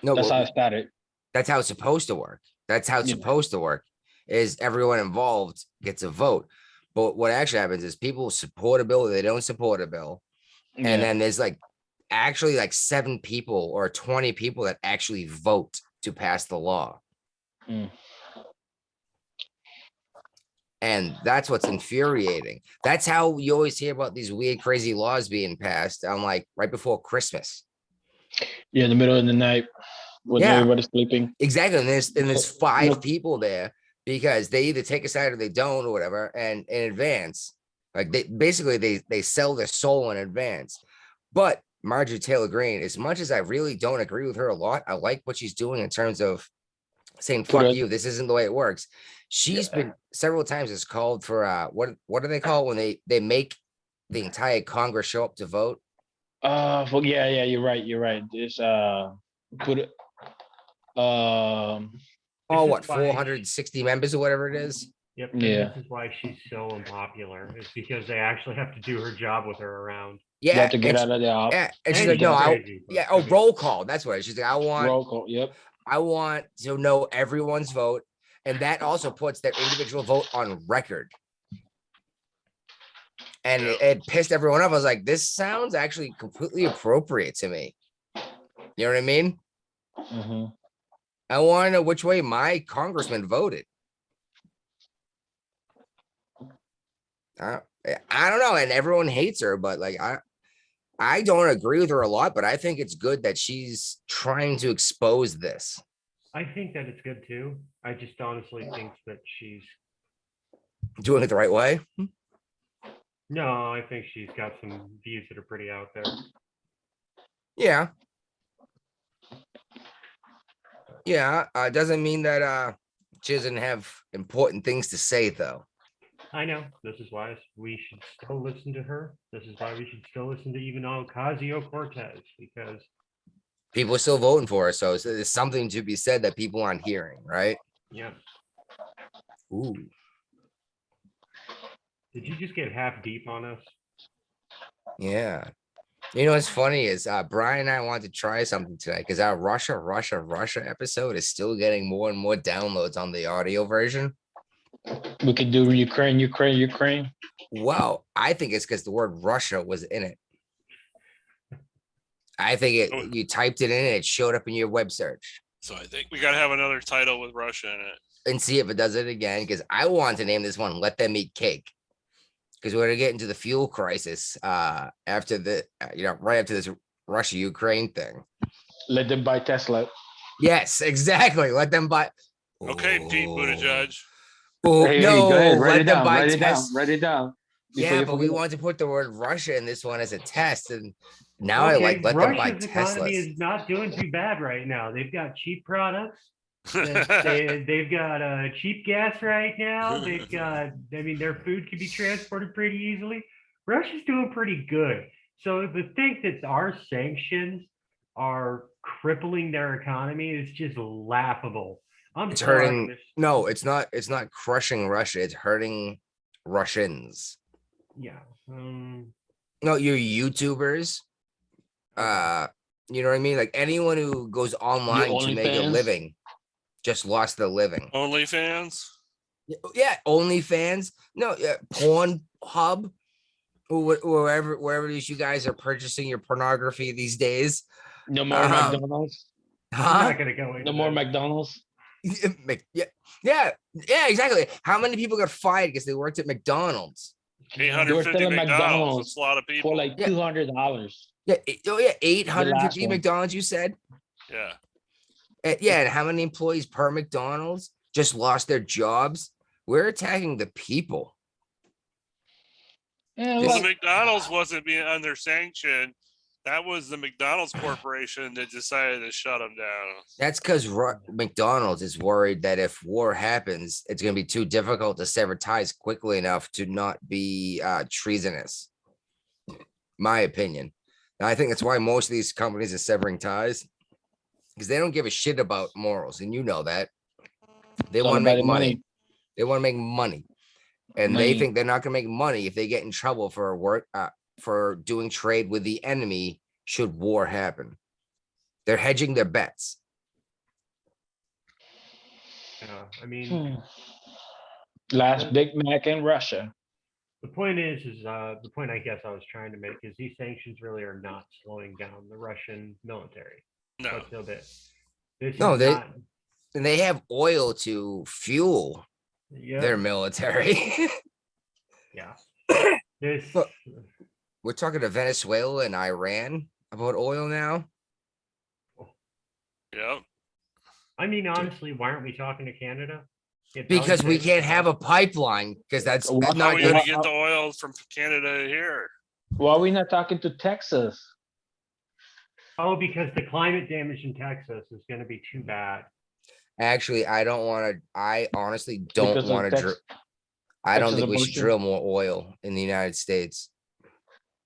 No, That's how but it started. that's how it's supposed to work. That's how it's Yeah. supposed to work. Is everyone involved gets a vote. But what actually happens is people support a bill, they don't support a bill. Yeah. And then there's actually 7 people or 20 people that actually vote to pass the law. Mm. And that's what's infuriating. That's how you always hear about these weird, crazy laws being passed on right before Christmas. Yeah, in the middle of the night when Yeah. everybody's sleeping. Exactly. And there's 5 No. people there because they either take a side or they don't or whatever. And in advance, they sell their soul in advance. But Marjorie Taylor Greene, as much as I really don't agree with her a lot, I like what she's doing in terms of saying, Put fuck it- you, this isn't the way it works. She's been several times it's called for what do they call it when they make the entire Congress show up to vote? Well, yeah, you're right. It's put it Oh, is what, why- 460 members or whatever it is? Yep. And Yeah. This is why she's so unpopular. It's because they actually have to do her job with her around. you Yeah. have to get and out of the office. Yeah, and she's And like, no, she's I crazy, but, yeah, I mean, roll call. That's what it is. She's like, Roll call. Yep. I want to know everyone's vote, and that also puts their individual vote on record. And it pissed everyone off. I was like, this sounds actually completely appropriate to me. You know what I mean? Hmm. I want to know which way my congressman voted. I don't know, and everyone hates her, but I don't agree with her a lot, but I think it's good that she's trying to expose this. I think that it's good too. I just honestly think that she's Doing it the right way. no, I think she's got some views that are pretty out there. Yeah. Yeah. Doesn't mean that she doesn't have important things to say, though. I know. This is why we should still listen to her. This is why we should still listen to even Ocasio-Cortez, because People are still voting for her, so there's something to be said that people aren't hearing, right? yeah. Ooh. Did you just get half deep on us? Yeah. You know what's funny is Brian and I wanted to try something tonight because our Russia episode is still getting more and more downloads on the audio version. We could do Ukraine. Well, I think it's because the word Russia was in it. I think Oh. you typed it in and it showed up in your web search. So I think we gotta have another title with Russia in it. And see if it does it again, because I want to name this one "Let Them Eat Cake," because we're gonna get into the fuel crisis after the right after this Russia-Ukraine thing. Let them buy Tesla. Yes, exactly. Let them buy. Okay, Pete Buttigieg. Oh, Hey, no, go ahead. let them buy Write it down. Tesla. Write it down. before Yeah, you but we forget. want to put the word Russia in this one as a test, and now I like let them buy Russia's economy Teslas. is not doing too bad right now. They've got cheap products. They've got cheap gas right now. They've got, I mean, their food can be transported pretty easily. Russia's doing pretty good. So to think that our sanctions are crippling their economy is just laughable. I'm It's sorry, hurting. Miss- No, it's not. It's not crushing Russia. It's hurting Russians. Yeah. No, your YouTubers. You know what I mean? Like anyone who goes online to make a OnlyFans? living just lost their living. OnlyFans. Yeah, OnlyFans. No, yeah, Pornhub. Wherever it is you guys are purchasing your pornography these days. No more McDonald's. I'm Huh? not gonna go into No more that. McDonald's. Yeah, exactly. How many people got fired because they worked at McDonald's? They were 850 selling McDonald's. That's a lot of people. for like Yeah. $200. Yeah, 850 one. McDonald's. You said, Yeah. yeah. And how many employees per McDonald's just lost their jobs? We're attacking the people. Yeah, Well, look, the McDonald's wasn't being under sanction. That was the McDonald's corporation that decided to shut them down. That's because McDonald's is worried that if war happens, it's going to be too difficult to sever ties quickly enough to not be treasonous. My opinion. And I think that's why most of these companies are severing ties, because they don't give a shit about morals, and you know that. They it's all want to about make the money. They want to make money, and they Money. think they're not going to make money if they get in trouble for doing trade with the enemy should war happen. They're hedging their bets. I mean, Last Big Mac in Russia. the point is the point I guess I was trying to make is these sanctions really are not slowing down the Russian military. No. Let's know this. This No, is they- not. And they have oil to fuel Yeah. their military. Yeah. This. Look. We're talking to Venezuela and Iran about oil now. Yep. I mean, honestly, why aren't we talking to Canada? Because we can't have a pipeline because that's Well, How not are we good. gonna get the oil from Canada here? Why are we not talking to Texas? Oh, because the climate damage in Texas is going to be too bad. Actually, I don't want to. I honestly don't Because of want to. I don't Texas think we should abortion? drill more oil in the United States.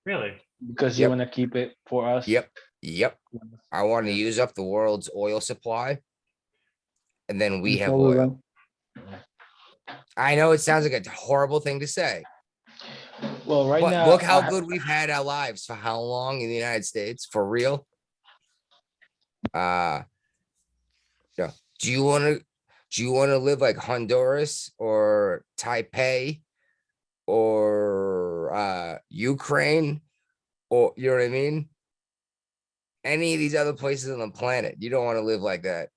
Really? Because you Yep. want to keep it for us. Yep. I want to use up the world's oil supply, and then we have Before we oil. I know it sounds like a horrible thing to say, Well, right but now, look how good we've had our lives for how long in the United States, for real. Yeah. Do you want to live like Honduras or Taipei or Ukraine, or you know what I mean? Any of these other places on the planet, you don't want to live like that.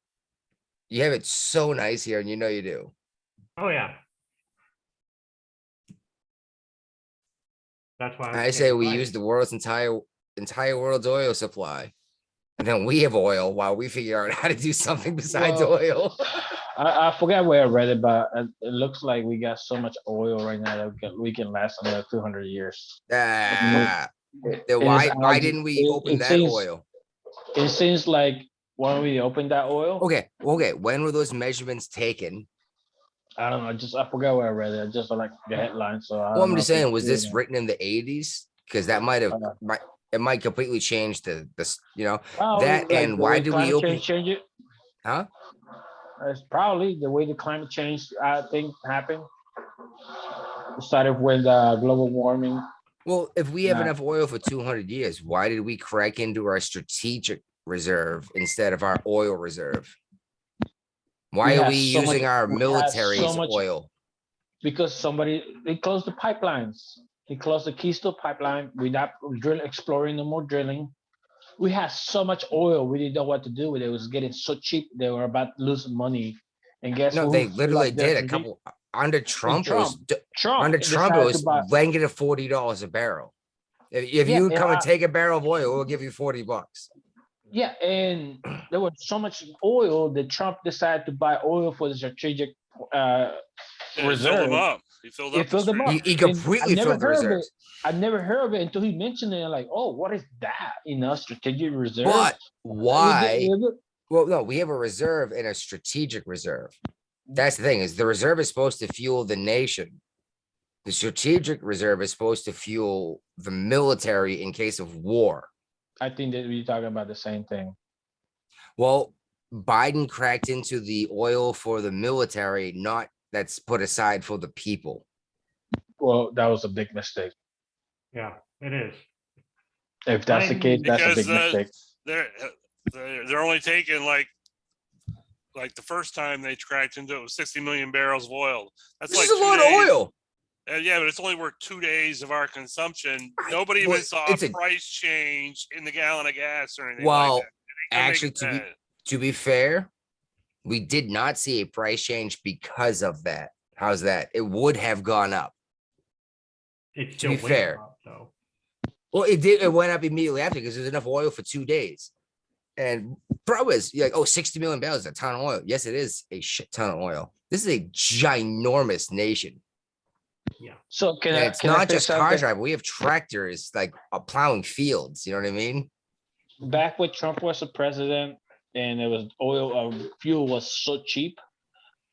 You have it so nice here, and you know you do. Oh yeah. That's why I say we use the world's entire world's oil supply, and then we have oil while we figure out how to do something besides Well, oil. I forgot where I read it, but it looks like we got so much oil right now that we can last another 200 years. Then And why it's why algae- didn't we it- open it that seems- oil? It seems like when we opened that oil, Okay. When were those measurements taken? I don't know. I forgot where I read it. I just like the headline. So I Well, don't I'm know just if it's saying, was true or this not. written in the 80s? Because that might have it might completely change this, Probably, that, and the why way do we climate open- change it? huh? It's probably the way the climate change thing happened. It started with global warming. Well, if we have Nah. enough oil for 200 years, why did we crack into our strategic reserve instead of our oil reserve? Why We are have we so using much- our we have military's so much- oil? because they closed the pipelines. They closed the Keystone pipeline. We're not exploring, no more drilling. We had so much oil, we didn't know what to do with it. It was getting so cheap, they were about losing money. And guess No, who they filled literally up their did a strategic- couple under and Trump. Trump Under Trump, it decided to was buy. negative $40 a barrel. If Yeah, you come and take a barrel of oil, we'll give you $40. yeah, and there was so much oil that Trump decided to buy oil for the strategic Yeah, he filled reserve. them up. He filled He up. filled them up. He And completely filled the reserves. I never heard of it until he mentioned it. Like, oh, what is that? Strategic reserve. But We did- why? we did- Well, no, we have a reserve and a strategic reserve. That's the thing, is the reserve is supposed to fuel the nation. The strategic reserve is supposed to fuel the military in case of war. I think that we're talking about the same thing. Well, Biden cracked into the oil for the military, not that's put aside for the people. Well, that was a big mistake. Yeah, it is. If that's the Biden- case, that's a Because big mistake. they're only taking like the first time they cracked into it was 60 million barrels of oil. That's This like is a 2 lot days. of oil. Yeah, but it's only worth 2 days of our consumption. I- Nobody well, even saw a it's a- price change in the gallon of gas or anything Well, like that. They couldn't make actually, it that. to be fair, we did not see a price change because of that. How's that? It would have gone up. It's To still be went fair. up, though. Well, it did. It went up immediately after because there's enough oil for 2 days. And bro is you're like, oh, 60 million barrels is a ton of oil. Yes, it is a shit ton of oil. This is a ginormous nation. So can And I? it's Can I not say just car something? driving. We have tractors like plowing fields. You know what I mean? Back when Trump was the president and it was oil, fuel was so cheap.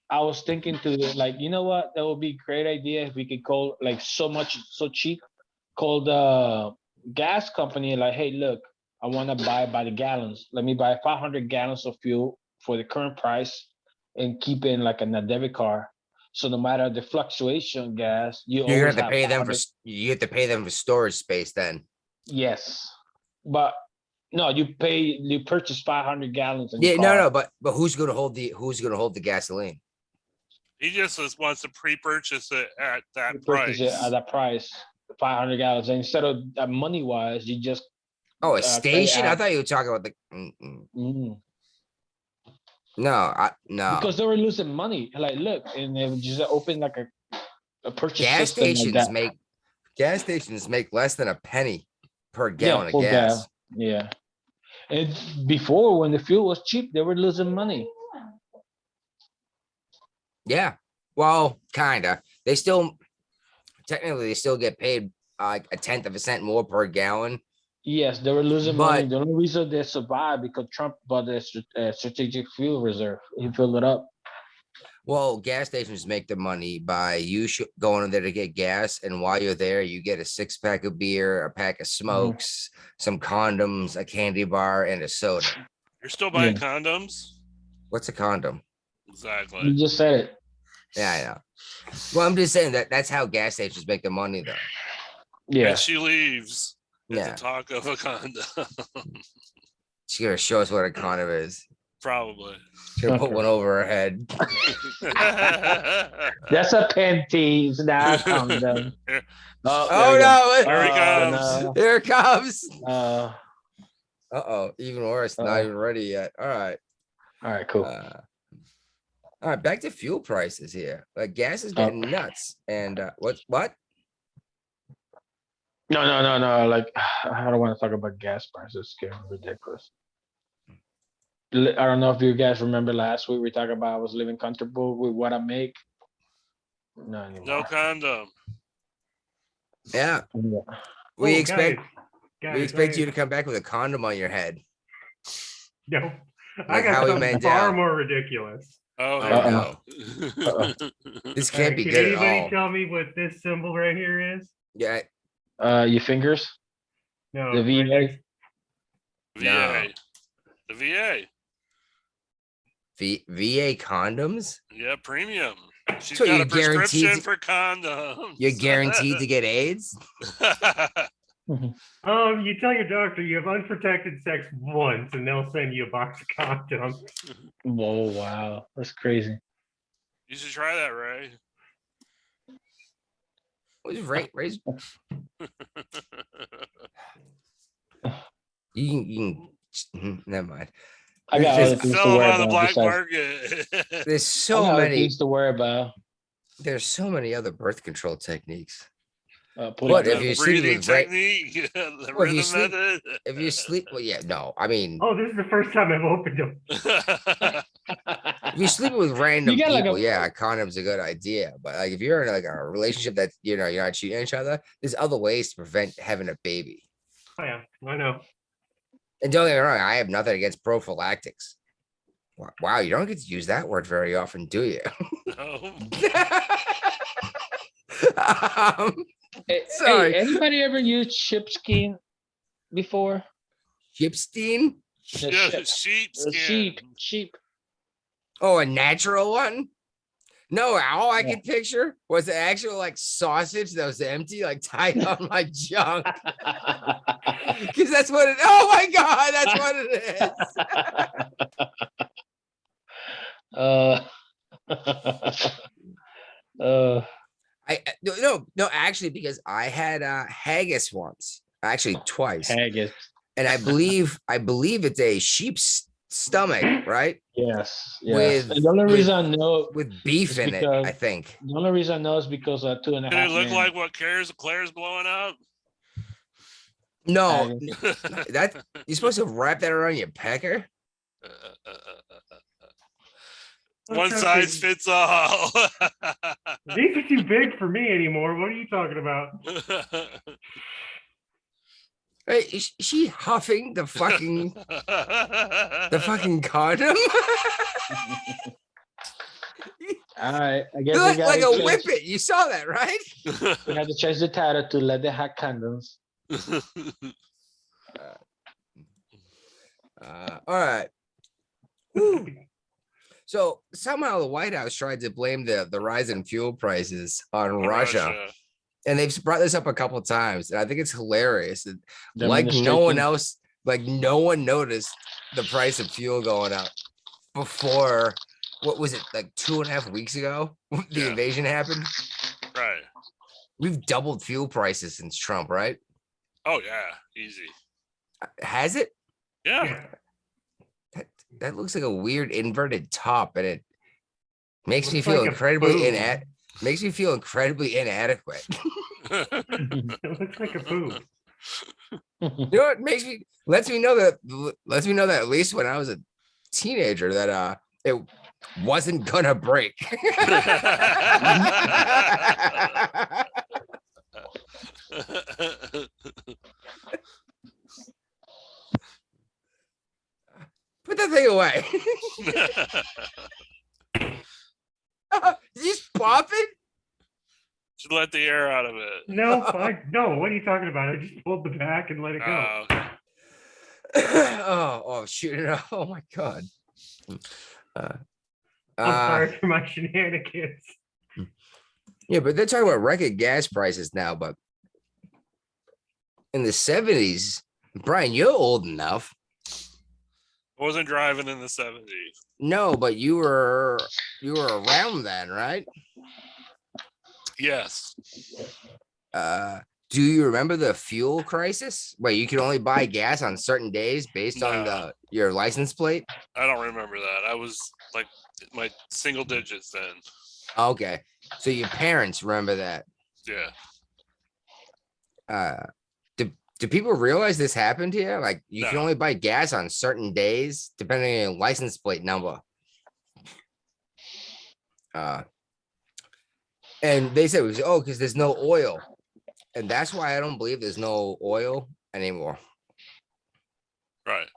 I was thinking like, you know what? That would be a great idea if we could call like so cheap, call the gas company like, hey, look, I want to buy by the gallons. Let me buy 500 gallons of fuel for the current price and keep it in like a debit card. So no matter the fluctuation of gas, You're always gonna have to pay them 500. you have to pay them for storage space then. Yes, but no, you purchase 500 gallons in Yeah, your no, car. no, but who's gonna hold the gasoline? He just wants to pre-purchase it at that You price. purchase it at that price, 500 gallons. And instead of money wise, you just Oh, a pay station? I out. thought you were talking about no, no. Because they were losing money. Like, look, and they would just open like a purchase Gas system like stations that. gas stations make less than a penny per Yeah, gallon of full gas. Yeah. And before, when the fuel was cheap, they were losing money. Yeah. Well, kinda. They still technically get paid like a tenth of a cent more per gallon. Yes, they were losing money. But- The only reason they survived because Trump bought the strategic fuel reserve. He filled it up. Well, gas stations make the money by you going in there to get gas, and while you're there, you get a 6-pack of beer, a pack of smokes, some condoms, a candy bar, and a soda. You're still buying condoms? What's a condom? Exactly. You just said it. Yeah, I know. Well, I'm just saying that's how gas stations make the money, though. Yeah. And she leaves at Yeah, the talk of a condom. she's gonna show us what a condom is. Probably. She's gonna put Okay. one over her head. That's a panties, not a condom. Oh there we go. no! Here he Oh, comes. no. Here it comes. Uh, Uh-oh, even worse. Not Uh-oh. even ready yet. All right. all right, cool. All right, back to fuel prices here. Like gas is getting nuts. And what? No. Like, I don't want to talk about gas prices. It's getting ridiculous. I don't know if you guys remember last week we talked about I was living comfortable with what I make. No anymore. No condom. Yeah, Yeah. we Oh, expect guys, you to come back with a condom on your head. No, I Like got Howie something far Mandel. more ridiculous. Oh, Oh, here we go. This can't be Can good at anybody all. tell me what this symbol right here is? Yeah, Your fingers, No, the right VA. next- VA. The VA. VA condoms. Yeah, premium. She's So got you're a prescription guaranteed- for condoms. You're guaranteed to get AIDS. You tell your doctor you have unprotected sex once, and they'll send you a box of condoms. Whoa, wow, that's crazy. You should try that, Ray. Was raise. You can never mind. I got There's- other things to Sell them worry on the about. black Besides, market. There's I so got other many. things to worry about. There's so many other birth control techniques. Putting What if The you're sleeping breathing with Ray? technique, the Well, if you rhythm sleep- method. If you sleep, well, yeah, no. I mean, Oh, this is the first time I've opened them. if you're sleeping with random got like people, a- yeah, a condom's a good idea. But like, if you're in like a relationship that you're not cheating on each other, there's other ways to prevent having a baby. Oh, yeah, I know. And don't get me wrong, I have nothing against prophylactics. Wow, you don't get to use that word very often, do you? No. Hey, Sorry. anybody ever used sheepskin before? Gipstein? The Yeah, sheep- sheepskin. sheep. Oh, a natural one? No, all I Yeah. could picture was the actual like sausage that was empty, like tied on my junk. Because that's what it. Oh my god, that's what it is. No, actually, because I had haggis once, actually twice, Haggis. and I believe it's a sheep's stomach, right? Yes. With- And the only reason I know, With beef It's in it, because- I think. the only reason I know is because 2.5 Did it look Men. like what Claire's blowing up? No, Haggis. that you're supposed to wrap that around your pecker. One Those size things- fits all. These are too big for me anymore. What are you talking about? Hey, is she huffing the fucking condom? All right. I guess You we look got like to a change, whippet. You saw that, right? we have to change the title to Let the Hack Condoms. All right. Whew. So somehow the White House tried to blame the rise in fuel prices on Russia, and they've brought this up a couple of times, and I think it's hilarious. That, The like no one administration- else, like no one noticed the price of fuel going up before. What was it, like 2.5 weeks ago? The Yeah. invasion happened. Right. We've doubled fuel prices since Trump, right? Oh yeah, easy. Has it? Yeah. Yeah. That looks like a weird inverted top, and it makes me Looks feel like a incredibly boob. makes me feel incredibly inadequate. It looks like a boob. You know what makes me lets me know that at least when I was a teenager that it wasn't gonna break. Put that thing away. You just pop it? Should let the air out of it. No, no. What are you talking about? I just pulled the back and let it go. Oh, okay. Oh, shoot it. Oh my god. I'm sorry for my shenanigans. Yeah, but they're talking about record gas prices now, but in the 70s, Brian, you're old enough. I wasn't driving in the 70s. No, but you were around then, right? Yes. Do you remember the fuel crisis where you could only buy gas on certain days based on No. your license plate? I don't remember that. I was like my single digits then. Okay, so your parents remember that. Yeah. Do people realize this happened here? Like you can No. only buy gas on certain days depending on your license plate number. And they said it was because there's no oil. And that's why I don't believe there's no oil anymore. Right.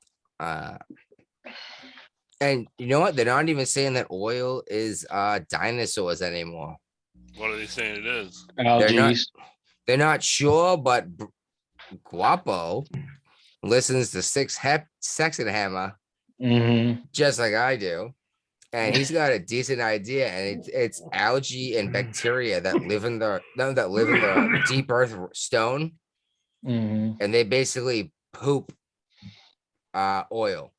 And you know what? They're not even saying that oil is dinosaurs anymore. What are they saying it is? Algae. They're not sure, but Guapo listens to Sex and Hammer Mm-hmm. just like I do. And he's got a decent idea, and it's algae and bacteria that live in the deep earth stone, Mm-hmm. and they basically poop oil.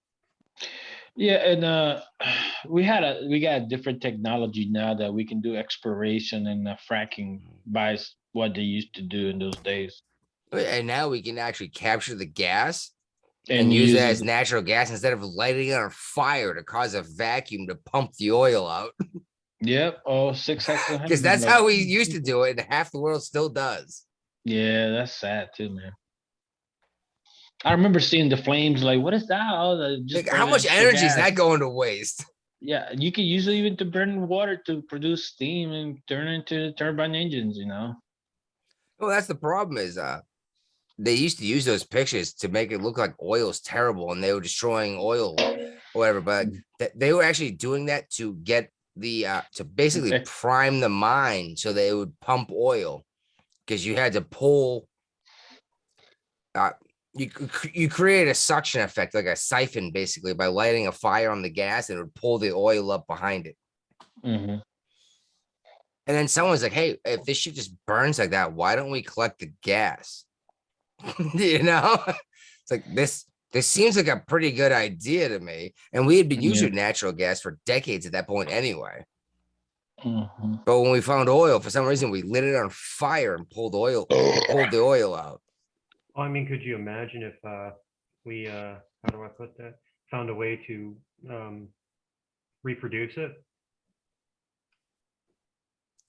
Yeah, and we got a different technology now that we can do exploration and fracking by what they used to do in those days. And now we can actually capture the gas and use it as natural gas instead of lighting it on fire to cause a vacuum to pump the oil out. Yep. Oh, 6 hexahedrons. Because that's how we used to do it, and half the world still does. Yeah, that's sad too, man. I remember seeing the flames. Like, what is that? Oh, just Like, how much burning energy is gas. that going to waste? Yeah, you can use it even to burn water to produce steam and turn into turbine engines. You know. Well, that's the problem is they used to use those pictures to make it look like oil's terrible and they were destroying oil or whatever, but they were actually doing that to get the to basically Okay. prime the mine so they would pump oil, because you had to pull you create a suction effect, like a siphon, basically by lighting a fire on the gas, and it would pull the oil up behind it. Mm-hmm. And then someone's like, hey, if this shit just burns like that, why don't we collect the gas? You know, it's like this seems like a pretty good idea to me. And we had been using natural gas for decades at that point anyway. Mm-hmm. But when we found oil, for some reason, we lit it on fire and pulled the oil out. I mean, could you imagine if we, how do I put that? Found a way to reproduce it?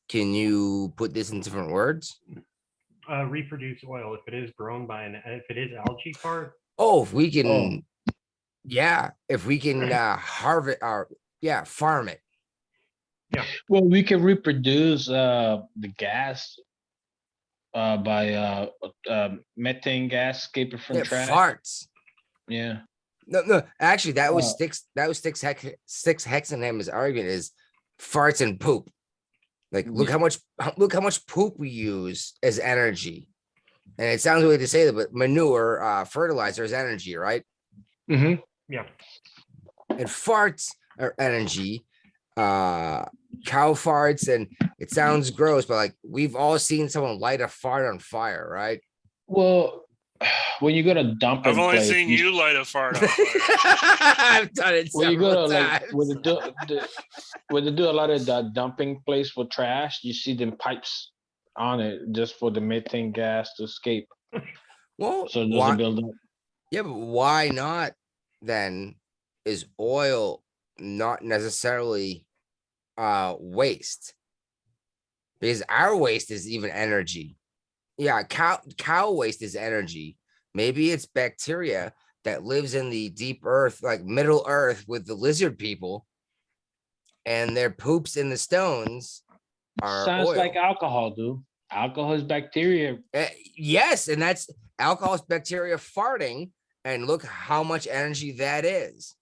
Can you put this in different words? Reproduce oil if it is grown by if it is algae part. Oh, if we can, yeah, if we can harvest farm it. Yeah. Well, we can reproduce the gas by methane gas escaping from trash. Farts. Yeah. No, actually, that was six hexenhammer's argument is farts and poop. Like, look how much poop we use as energy. And it sounds weird to say that, but manure, fertilizer is energy, right? Mm-hmm. Yeah. And farts are energy. Cow farts, and it sounds gross, but like we've all seen someone light a fart on fire, right? Well, when you go to dump, I've only seen you light a fart on fire. I've done it when you go several to times. when they do a lot of the dumping place for trash, you see them pipes on it just for the methane gas to escape. Well, So it doesn't build up. Yeah, but why not then? Is oil not necessarily waste? Because our waste is even energy. Yeah, cow waste is energy. Maybe it's bacteria that lives in the deep earth, like middle earth with the lizard people, and their poops in the stones are Sounds oil. like alcohol, dude. Alcohol is bacteria. Yes, and that's alcohol is bacteria farting, and look how much energy that is.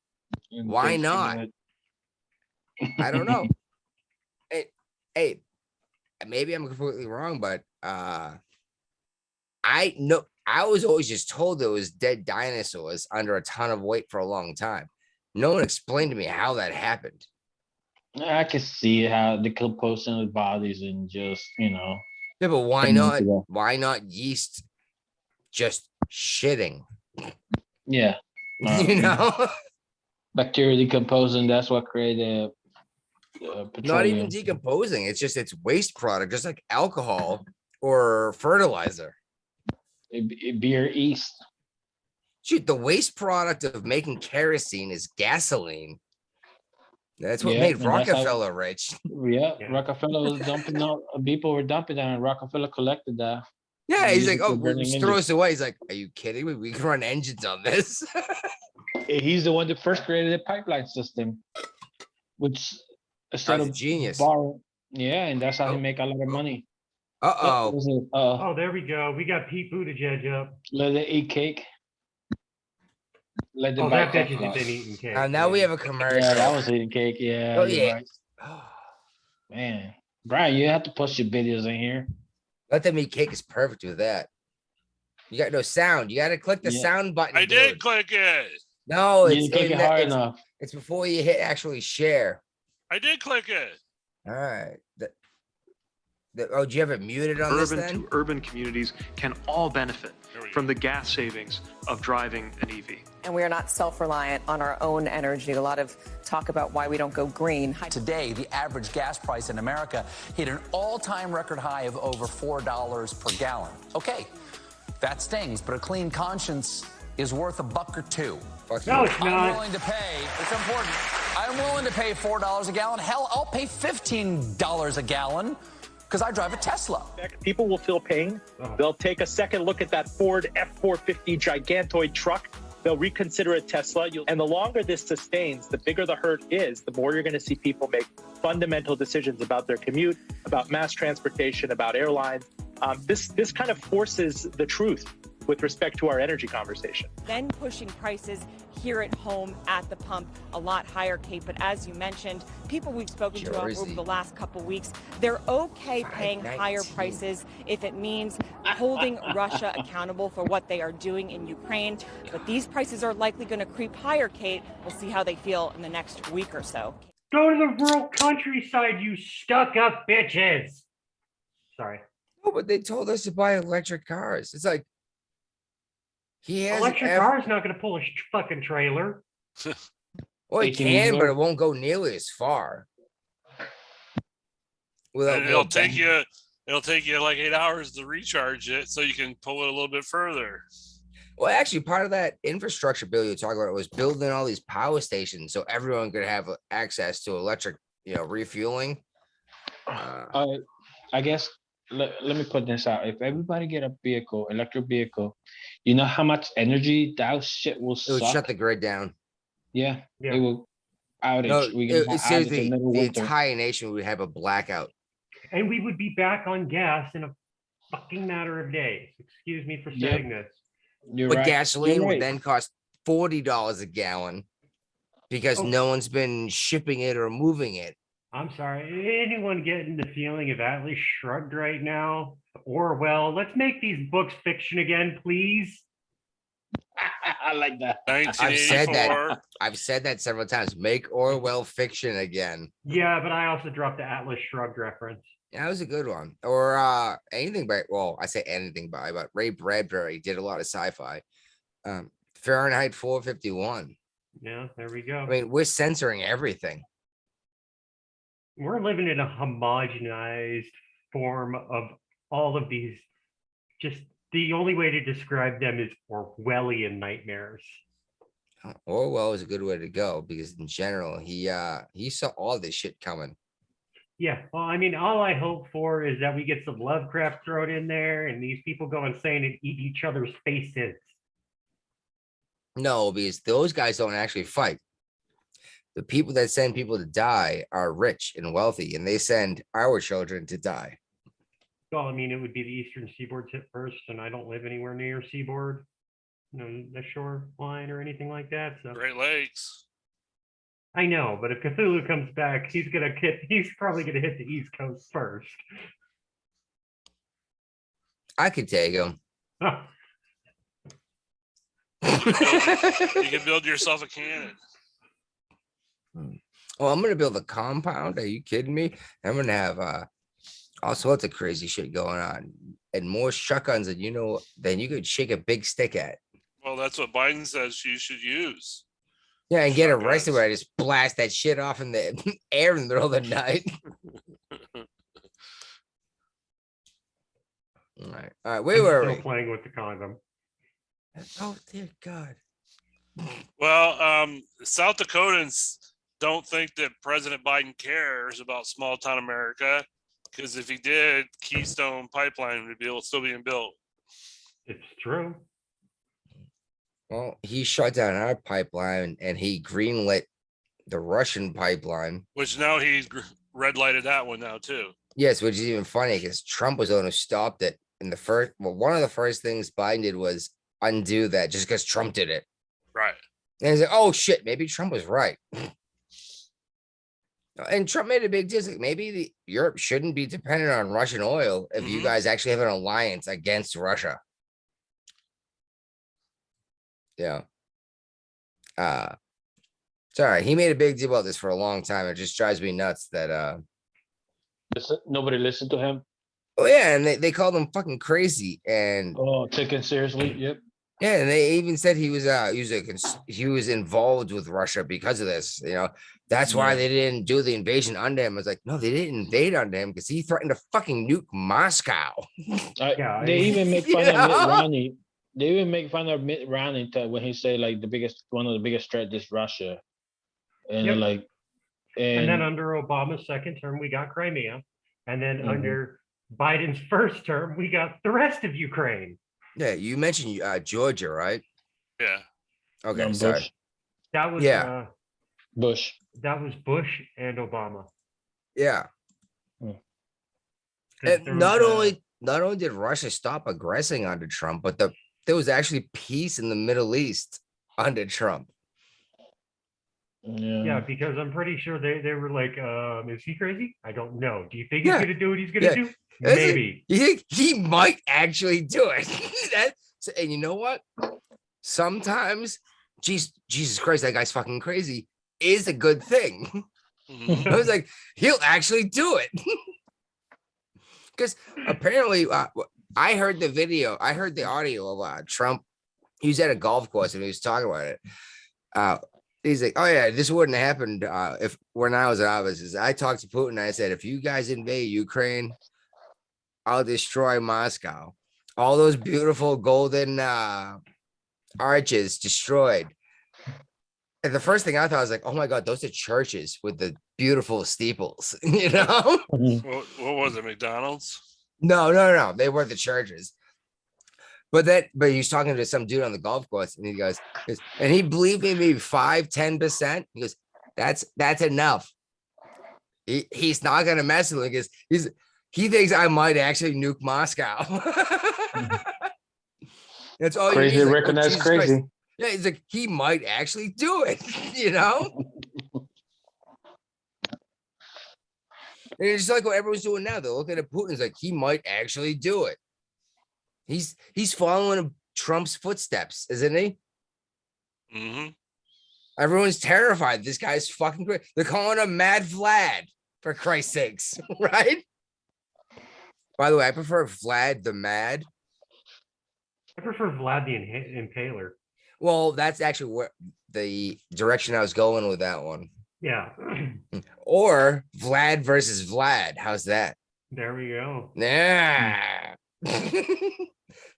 Why not? I don't know. Hey, maybe I'm completely wrong, but I know I was always just told there was dead dinosaurs under a ton of weight for a long time. No one explained to me how that happened. I can see how decomposing of bodies and just, Yeah, but why not? Why not yeast just shitting? Yeah. Bacteria decomposing, that's what created petroleum. Not even decomposing. It's just it's waste product, just like alcohol or fertilizer. Beer yeast. Shoot, the waste product of making kerosene is gasoline. That's what made Rockefeller rich. Yeah, Rockefeller was dumping out. People were dumping that, and Rockefeller collected that. Yeah, he's like, oh, just throw us away. He's like, are you kidding me? We can run engines on this. He's the one that first created the pipeline system, which instead of genius. Borrow, yeah, and that's how he make a lot of money. Oh, there we go. We got Pete Buttigieg up. Let it eat cake. Let that bitch has been eating cake. Now we have a commercial. Yeah, that was eating cake. Yeah. Oh yeah. Right. Man, Brian, you have to post your videos in here. Let them eat cake is perfect with that. You got no sound. You got to click the sound button. I did click it. No, you didn't click it hard enough. It's before you hit actually share. I did click it. All right. Oh, do you have it muted on this then? Urban to urban communities can all benefit from the gas savings of driving an EV. And we are not self-reliant on our own energy. A lot of talk about why we don't go green. Today, the average gas price in America hit an all-time record high of over $4 per gallon. Okay, that stings, but a clean conscience is worth $1 or $2. No, it's I'm not. willing to pay. It's important. I'm willing to pay $4 a gallon. Hell, I'll pay $15 a gallon because I drive a Tesla. People will feel pain. They'll take a second look at that Ford F-450 gigantoid truck. They'll reconsider a Tesla. And the longer this sustains, the bigger the hurt is, the more you're going to see people make fundamental decisions about their commute, about mass transportation, about airlines. This kind of forces the truth with respect to our energy conversation. Then pushing prices here at home at the pump a lot higher, Kate. But as you mentioned, people we've spoken to over the last couple weeks, they're okay paying higher prices if it means holding Russia accountable for what they are doing in Ukraine. But these prices are likely going to creep higher, Kate. We'll see how they feel in the next week or so. Go to the rural countryside, you stuck-up bitches. Sorry. No, but they told us to buy electric cars. It's like he has Electric car is not going to pull a fucking trailer. Well, it can, but it won't go nearly as far. And it'll take you like 8 hours to recharge it, so you can pull it a little bit further. Well, actually, part of that infrastructure bill you talk about was building all these power stations so everyone could have access to electric, refueling. I guess let me put this out. If everybody get a electric vehicle, you know how much energy that shit will It would suck? shut the grid down. Yeah, Yeah. it will outage. No, We get outage seriously, in the middle of the winter. entire nation would have a blackout. And we would be back on gas in a fucking matter of days. Excuse me for Yep. saying this. You're But right. gasoline You're would right. then cost $40 a gallon because Oh. no one's been shipping it or moving it. I'm sorry. Anyone getting the feeling of Atlas Shrugged right now? Orwell, let's make these books fiction again, please. I like that. I've said 1984. that. I've said that several times. Make Orwell fiction again. Yeah, but I also dropped the Atlas Shrugged reference. Yeah, that was a good one. Or anything by, well, I say anything by, but Ray Bradbury did a lot of sci-fi. Fahrenheit 451. Yeah, there we go. I mean, we're censoring everything. We're living in a homogenized form of all of these. Just the only way to describe them is Orwellian nightmares. Orwell is a good way to go because in general, he saw all this shit coming. Yeah, well, I mean, all I hope for is that we get some Lovecraft thrown in there and these people go insane and eat each other's faces. No, because those guys don't actually fight. The people that send people to die are rich and wealthy, and they send our children to die. Well, I mean, it would be the Eastern Seaboard's hit first, and I don't live anywhere near Seaboard, the shoreline or anything like that. So Great Lakes. I know, but if Cthulhu comes back, he's probably gonna hit the East Coast first. I could take him. You can build yourself a cannon. Oh, I'm gonna build a compound. Are you kidding me? I'm gonna have all sorts of crazy shit going on, and more shotguns than you could shake a big stick at. Well, that's what Biden says you should use. Yeah, and get Shotguns. arrested where I just blast that shit off in the air in the middle of the night. All right. Where were Still we? playing with the condom. Oh dear God. Well, South Dakotans don't think that President Biden cares about small town America, because if he did, Keystone Pipeline would be still being built. It's true. Well, he shut down our pipeline and he greenlit the Russian pipeline. Which now he's red lighted that one now too. Yes, which is even funny because Trump was the one who stopped it. In the first, well, one of the first things Biden did was undo that just because Trump did it. Right. And he's like, oh shit, maybe Trump was right. And Trump made a big deal. Like, maybe Europe shouldn't be dependent on Russian oil if you guys actually have an alliance against Russia. Yeah. Sorry, he made a big deal about this for a long time. It just drives me nuts that Nobody listened to him. oh yeah, and they called him fucking crazy. And Oh, taken seriously. Yep. Yeah, and they even said he was he was involved with Russia because of this. That's why Yeah. they didn't do the invasion under him. I was like, no, they didn't invade under him because he threatened to fucking nuke Moscow. Yeah, They even make You fun of Mitt know? Romney. They even make fun of Mitt Romney when he say like one of the biggest threat is Russia, and Yep. like, and then and under Obama's second term, we got Crimea. And then Mhm. under Biden's first term, we got the rest of Ukraine. Yeah, you mentioned Georgia, right? Yeah. Okay, sorry. Bush, That was Yeah. Bush. that was Bush and Obama. Yeah. 'Cause And there not was, only did Russia stop aggressing under Trump, but there was actually peace in the Middle East under Trump. yeah, because I'm pretty sure they were like, is he crazy? I don't know. Do you think Yeah. he's gonna do what he's gonna Yeah. do? Is it- Maybe. You think he might actually do it? And you know what? Sometimes, Jesus Christ, that guy's fucking crazy is a good thing. Mhm. I was like, he'll actually do it. Because apparently, I heard the audio of Trump. He was at a golf course and he was talking about it. He's like, oh yeah, this wouldn't have happened if when I was in office. I talked to Putin and I said, if you guys invade Ukraine, I'll destroy Moscow. All those beautiful golden arches destroyed. And the first thing I thought was like, oh my God, those are churches with the beautiful steeples, What was it? McDonald's? No. They were the churches. But he was talking to some dude on the golf course and he goes, and he believed me maybe 5-10%. He goes, that's enough. He's not gonna mess with it because he thinks I might actually nuke Moscow. That's all you need. Crazy He's to like, "Oh, recognize Jesus crazy. Christ." Yeah, he's like, he might actually do it, And it's like what everyone's doing now. They're looking at Putin. It's like he might actually do it. He's following Trump's footsteps, isn't he? Mm-hmm. Everyone's terrified. This guy's fucking great. They're calling him Mad Vlad, for Christ's sakes, right? By the way, I prefer Vlad the Mad. I prefer Vlad the Impaler. Well, that's actually where the direction I was going with that one. Yeah. Or Vlad versus Vlad. How's that? There we go. Yeah.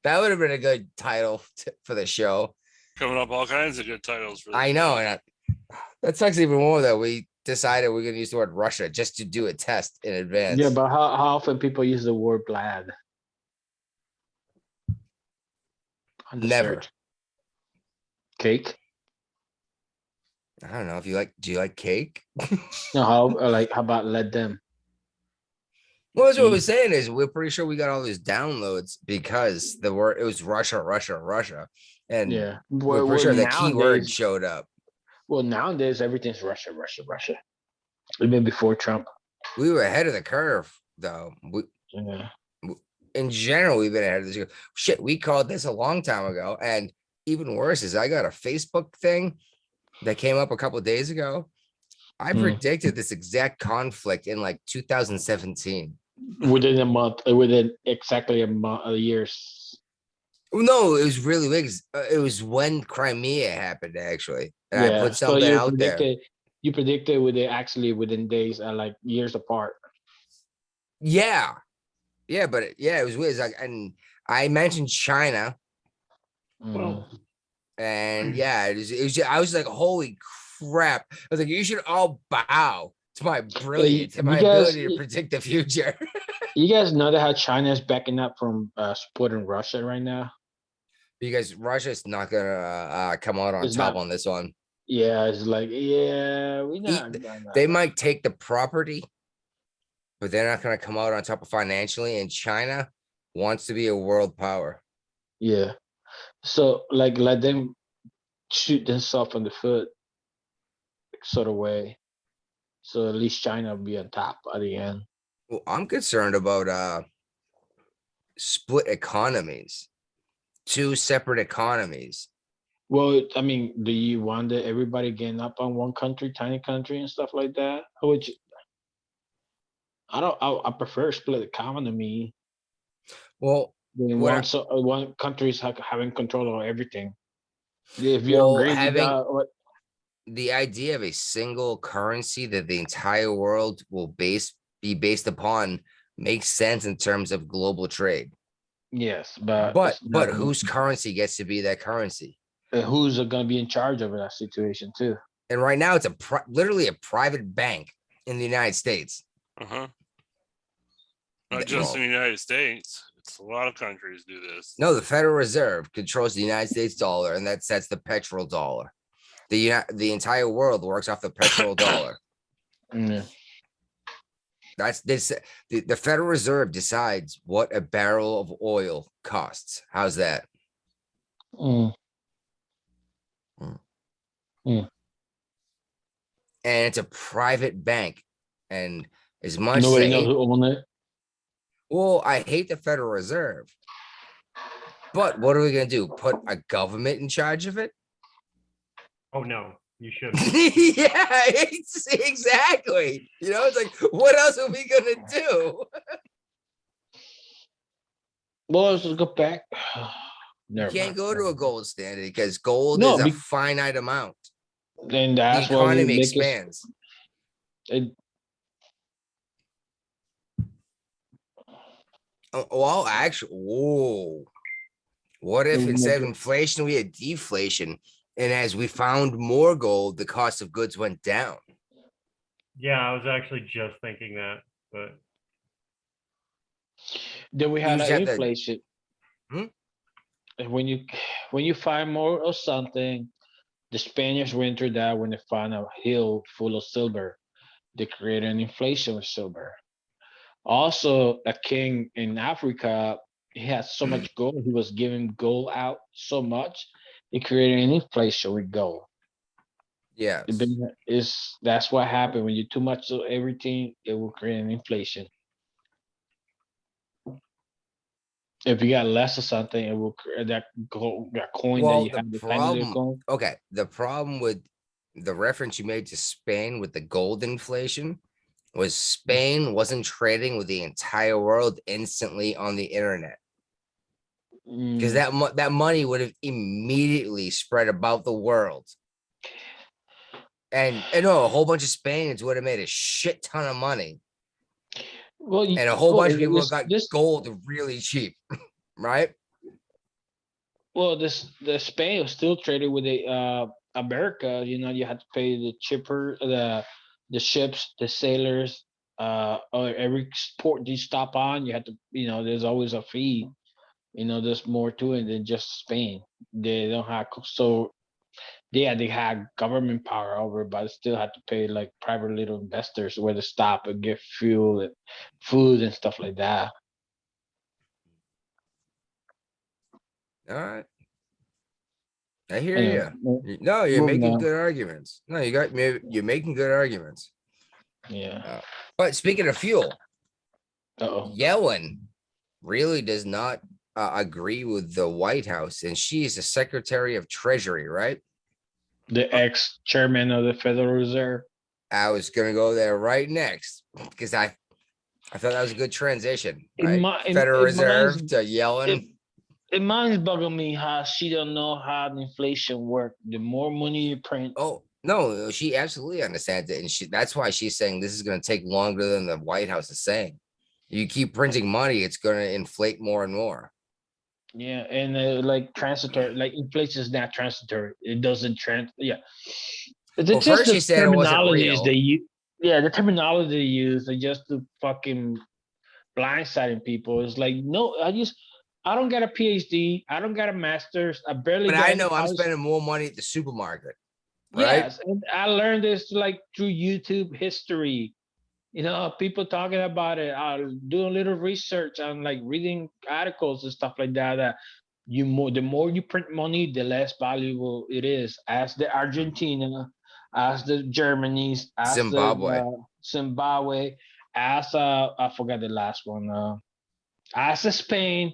That would have been a good title for the show. Coming up all kinds of good titles for this. I know. And that sucks even more that we decided we're going to use the word Russia just to do a test in advance. Yeah, but how often people use the word Vlad? On Never. dessert? Cake? I don't know if do you like cake? No, how about let them? Well, that's what we're saying is we're pretty sure we got all these downloads because it was Russia. And Yeah. we're pretty sure the keyword showed up. Well, nowadays everything's Russia. Even before Trump. We were ahead of the curve, though. Yeah. In general, we've been ahead of this. Shit, we called this a long time ago. And even worse is I got a Facebook thing that came up a couple of days ago. I predicted this exact conflict in like 2017. Within a month, within exactly a year. No, it was really big. It was when Crimea happened, actually. And I put So something out there. You predicted within days and like years apart. Yeah. Yeah, but it was weird. It's like, and I mentioned China. Well, And yeah, it was I was like, holy crap. I was like, you should all bow to my brilliance and my ability to predict the future. You guys know that how China is backing up from supporting Russia right now? Because Russia's not gonna come out on top on this one. Yeah, it's like, yeah, we not. They might take the property, but they're not gonna come out on top financially. And China wants to be a world power. Yeah. So like let them shoot themselves in the foot sort of way. So at least China will be on top at the end. Well, I'm concerned about split economies, two separate economies. Well, I mean, do you want everybody getting up on one country, tiny country and stuff like that? Which I prefer split economy. Well, Then What I- one country is having control of everything. If you Well, agree with having- that, the idea of a single currency that the entire world will be based upon makes sense in terms of global trade. yes, but But it's not- whose currency gets to be that currency? who's going to be in charge of that situation too? And right now, it's literally a private bank in the United States. Uh-huh. Not just in the United States. It's a lot of countries do this. No, the Federal Reserve controls the United States dollar, and that sets the petrol dollar. The entire world works off the petrol dollar. Yeah. That's this. The Federal Reserve decides what a barrel of oil costs. How's that? Mm. And it's a private bank. And as much as Nobody knows who owns it. well, I hate the Federal Reserve. But what are we gonna do? Put a government in charge of it? Oh no, you shouldn't. Yeah, it's exactly. You know, it's like, what else are we gonna do? Well, let's go back. You Never can't mind. go to a gold standard because gold No, is a finite amount. Then The that's why we economy make expands. it. Well, actually, whoa. What if It would instead of make it- inflation, we had deflation? And as we found more gold, the cost of goods went down. Yeah, I was actually just thinking that, but Then we had just an have to- inflation. Hmm? And when you find more of something, the Spaniards went through that when they found a hill full of silver. They created an inflation with silver. Also, a king in Africa, he had so much gold, he was giving gold out so much, he created an inflation with gold. Yes. That's what happened when you too much of everything, it will create an inflation. If you got less of something, it will create that gold, that coin that Well, you the have, the tiny little problem, coin. okay, the problem with the reference you made to Spain with the gold inflation was Spain wasn't trading with the entire world instantly on the internet. Because that money would have immediately spread about the world. And no, a whole bunch of Spaniards would have made a shit ton of money. Well, And a whole bunch of people this, got this, gold really cheap, right? well, the Spain was still traded with the America. You know, you had to pay the chipper, the ships, the sailors. Or every port you stop on, you had to. You know, there's always a fee. You know, there's more to it than just Spain. They don't have so. Yeah, they had government power over, it, but still had to pay like private little investors where to stop and get fuel and food and stuff like that. All right. I hear Anyway, you. No, you're moving making on. good arguments. No, you're making good arguments. Yeah. But speaking of fuel, Uh-oh. Yellen really does not agree with the White House, and she is the Secretary of Treasury, right? The ex-chairman of the Federal Reserve. I was gonna go there right next because I thought that was a good transition. Right? Federal Reserve to Yellen. It mine's bugging me how she don't know how the inflation work. The more money you print, Oh no, she absolutely understands it, and that's why she's saying this is going to take longer than the White House is saying. You keep printing money, it's going to inflate more and more. yeah, and like transitory, like inflation is not transitory. It doesn't yeah. It's Well, just first the she said it wasn't terminologies real. they use. Yeah, the terminology they use are just to fucking blindsiding people. It's like, no, I don't get a PhD. I don't got a master's. I barely But got I any know I'm college. spending more money at the supermarket. Right? Yes, and I learned this like through YouTube history. You know, people talking about it. I'll do a little research on like reading articles and stuff like that. That the more you print money, the less valuable it is. As the Argentina, as the Germanys, as Zimbabwe. the Zimbabwe, as I forgot the last one. As the Spain,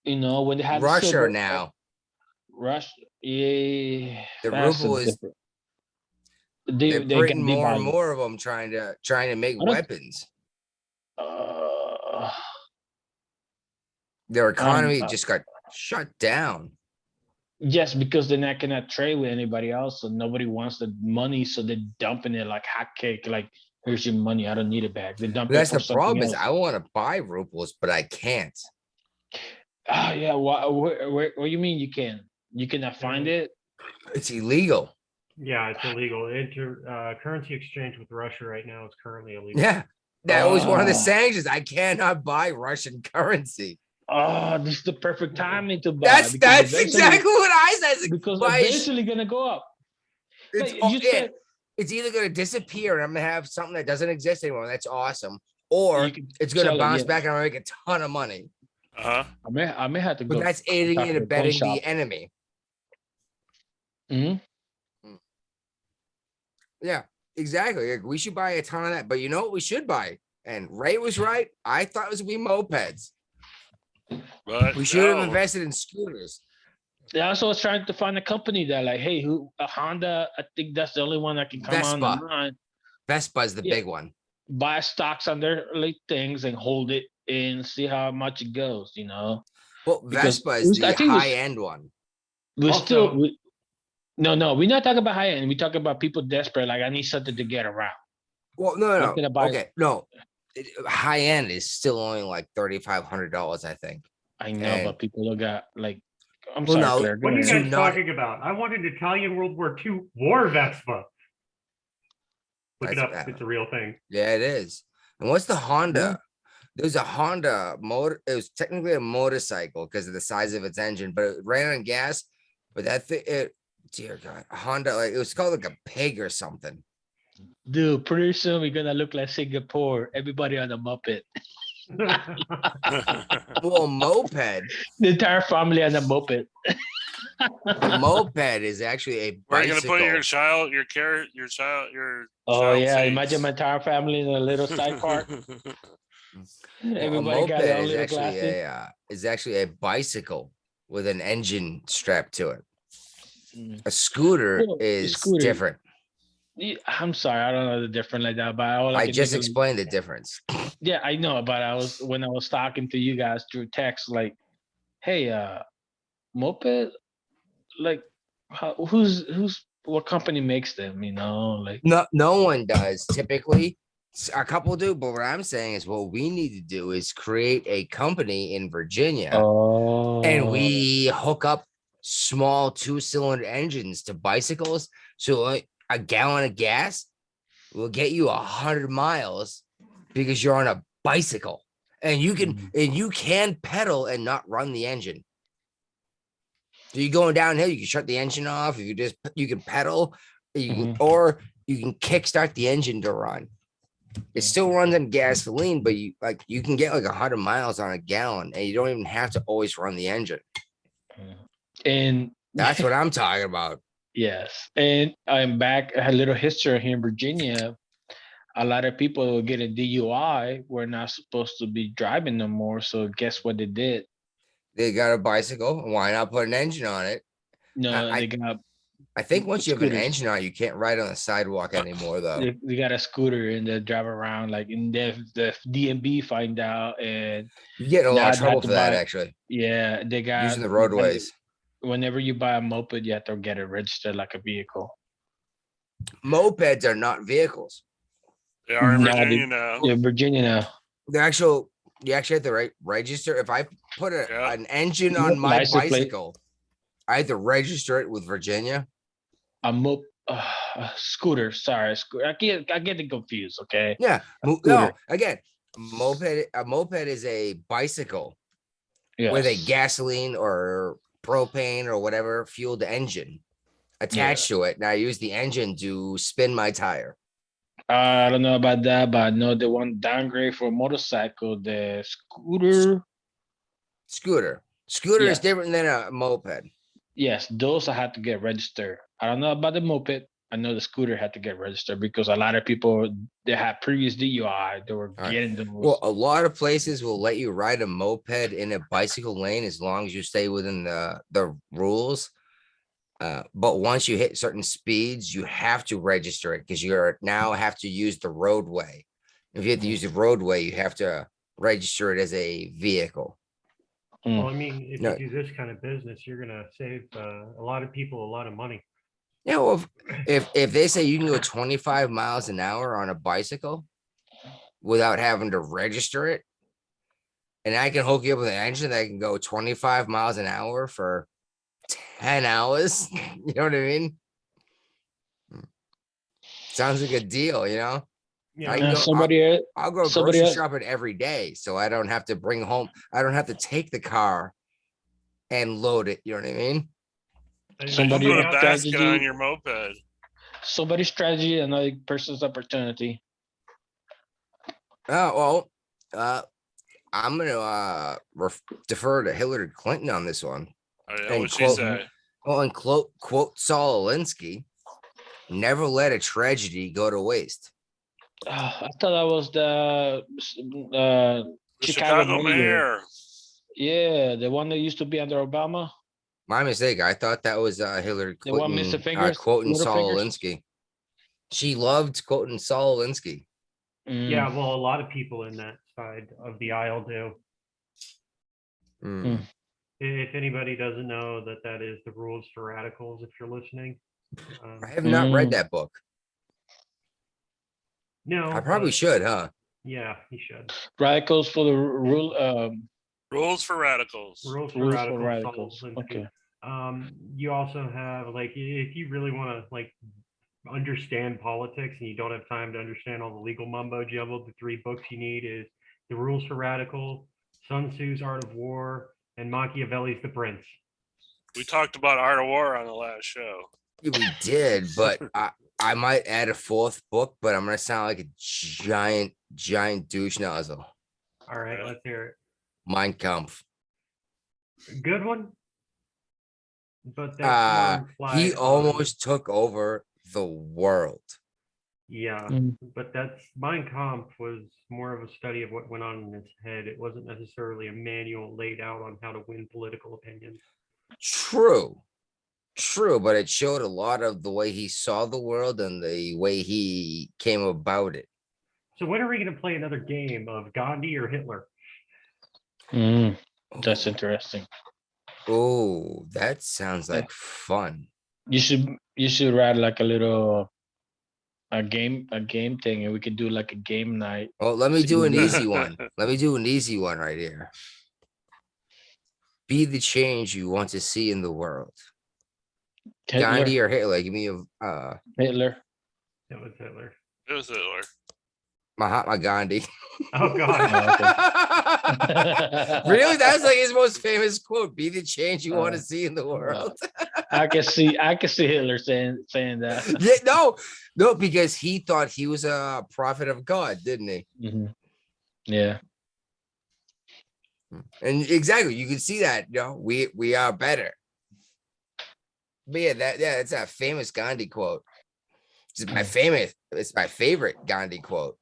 you know, when they had the Russia silver, now. Russia, yeah, The that's ruble a is different. they're They printing got more and devalued. more of them trying to make I don't- weapons. Uh, Their economy just got shut down. Yes, because then I cannot trade with anybody else, so nobody wants the money, so they're dumping it like hotcake. Like, here's your money. I don't need it back. They dump But it that's for the something problem is else. I want to buy rubles, but I can't. Ah, yeah. What you mean you can? You cannot find it? It's illegal. Yeah, it's illegal. Currency exchange with Russia right now is currently illegal. Yeah. That was one of the Oh. sanctions. I cannot buy Russian currency. Oh, this is the perfect timing to buy. That's because eventually- exactly what I said. Because Buy eventually gonna go up. it's, Like, you said it's either going to disappear and I'm going to have something that doesn't exist anymore. That's awesome. Or you can it's going to sell it, bounce yeah. back and I'm going to make a ton of money. Uh-huh. I may have to go. But that's aiding talk and to the pawn abetting shop. the enemy. Mhm. Yeah, exactly. Like, we should buy a ton of that. But you know what we should buy? And Ray was right. I thought it was going to be mopeds. But We should have no. invested in scooters. They also was trying to find a company that, like, hey, a Honda? I think that's the only one that can come on the Vespa. line. Vespa's the Yeah. big one. Buy stocks on their like things and hold it and see how much it goes. Well, Because Vespa it is was- I the think it was- high end one. We're Also- still. No, we're not talking about high end. We talk about people desperate. Like, I need something to get around. Well, no, What can I buy? Okay, no. High end is still only like $3,500, I think. I know, And- but people look at like. I'm Well, sorry, no, Claire. Go What are you ahead. guys not- talking about? I want an Italian World War II war Vespa. Look it That's up. bad. It's a real thing. Yeah, it is. And what's the Honda? There's a Honda motor. It was technically a motorcycle because of the size of its engine, but it ran on gas. But that thing, dear God, Honda, like it was called like a pig or something. Dude, pretty soon we're gonna look like Singapore. Everybody on a Muppet. Well, a moped, The entire family on a Muppet. a moped is actually a Where are you gonna bicycle. put your child, your child, your Oh child yeah, seats? imagine my entire family in a little side part. Well, Everybody got their own little is glasses. actually a bicycle with an engine strapped to it. Mm. A scooter Well, a is scooter- different. Yeah, I'm sorry, I don't know the difference like that, but all I can just think of, explained the difference. yeah, I know, but when I was talking to you guys through text, like, hey, moped, like, what company makes them? Like, No one does typically. A couple do, but what I'm saying is what we need to do is create a company in Virginia and we hook up small 2-cylinder engines to bicycles. So like, a gallon of gas will get you 100 miles because you're on a bicycle and you can pedal and not run the engine. So you're going downhill, you can shut the engine off. You can pedal, or you can kickstart the engine to run. It still runs on gasoline, but you can get like 100 miles on a gallon, and you don't even have to always run the engine. and That's what I'm talking about. yes, and I'm back. I had a little history here in Virginia. A lot of people get a DUI. We're not supposed to be driving no more. So guess what they did? They got a bicycle. Why not put an engine on it? No, I they got think once you have an scooters. engine on, you can't ride on the sidewalk anymore, though. they got a scooter and they drive around like, and the DMB find out, and You get in a lot Now of I'd trouble have to for that, buy- actually, yeah, they got using the roadways. Whenever you buy a moped, you have to get it registered like a vehicle. Mopeds are not vehicles. They are in No, Virginia now. Yeah, Virginia now. You actually have to register. If I put Yeah. an engine You on have my license plate. bicycle, I have to register it with Virginia. A scooter. Sorry, I get it confused. Okay. Yeah. No, scooter. again, a moped is a bicycle Yeah. with a gasoline or propane or whatever fueled engine attached to it. Now I use the engine to spin my tire. I don't know about that, but I know the one downgrade for a motorcycle, the scooter. Scooter is Yeah. different than a moped. Yes, those I had to get registered. I don't know about the moped. I know the scooter had to get registered because a lot of people they had previous DUI. They were right. getting those. Well, a lot of places will let you ride a moped in a bicycle lane as long as you stay within the rules. But once you hit certain speeds, you have to register it because you're now have to use the roadway. If you have to use the roadway, you have to register it as a vehicle. Well, I mean, if No. you do this kind of business, you're gonna save a lot of people a lot of money. Yeah, well, if they say you can go 25 miles an hour on a bicycle without having to register it, and I can hook you up with an engine that can go 25 miles an hour for 10 hours, you know what I mean? Sounds like a deal, you know? Yeah, I can go, somebody I'll go somebody grocery else- shopping every day, so I don't have to bring home, I don't have to take the car and load it, you know what I mean? and somebody Put somebody a else out- basket strategy. on your moped. Somebody's strategy, another person's opportunity. Oh, well, I'm gonna defer to Hillary Clinton on this one. Oh, yeah, And what'd she quote- say? Well, and quote Saul Alinsky, never let a tragedy go to waste. I thought that was the The Chicago mayor. Yeah, the one that used to be under Obama. My mistake. I thought that was Hillary The one, Clinton Mr. Fingers, quoting Little Saul Fingers? Alinsky. She loved quoting Saul Alinsky. Yeah, well, a lot of people in that side of the aisle do. Mm. If anybody doesn't know that is the rules for radicals, if you're listening. I have not read that book. No, I probably but- should, huh? Yeah, you should. Radicals for the rule. Rules for radicals. Rules for Rules for radicals. radicals. Saul Alinsky. Okay. You also have like if you really want to like understand politics and you don't have time to understand all the legal mumbo jumbo, the 3 books you need is The Rules for Radicals, Sun Tzu's Art of War, and Machiavelli's The Prince. We talked about Art of War on the last show. Yeah, we did, but I might add a 4th book, but I'm gonna sound like a giant douche nozzle. All right, let's hear it. Mein Kampf. Good one. But that's more He implied on- almost took over the world. Yeah, Mm. but that's Mein Kampf was more of a study of what went on in his head. It wasn't necessarily a manual laid out on how to win political opinions. True, but it showed a lot of the way he saw the world and the way he came about it. So when are we going to play another game of Gandhi or Hitler? That's interesting. Oh, that sounds like fun. You should write like a little a game thing, and we could do like a game night. Oh, let me do an easy one. Let me do an easy one right here. Be the change you want to see in the world. Hitler. Gandhi or Hitler? Give me a Hitler. It was Hitler. It was Hitler. Mahatma Gandhi. Oh God. Really? That's like his most famous quote. Be the change you want to see in the world. I can see Hitler saying that. Yeah, no, because he thought he was a prophet of God, didn't he? Yeah. And exactly, you can see that. You know, we are better. But yeah, it's a famous Gandhi quote. It's my favorite Gandhi quote.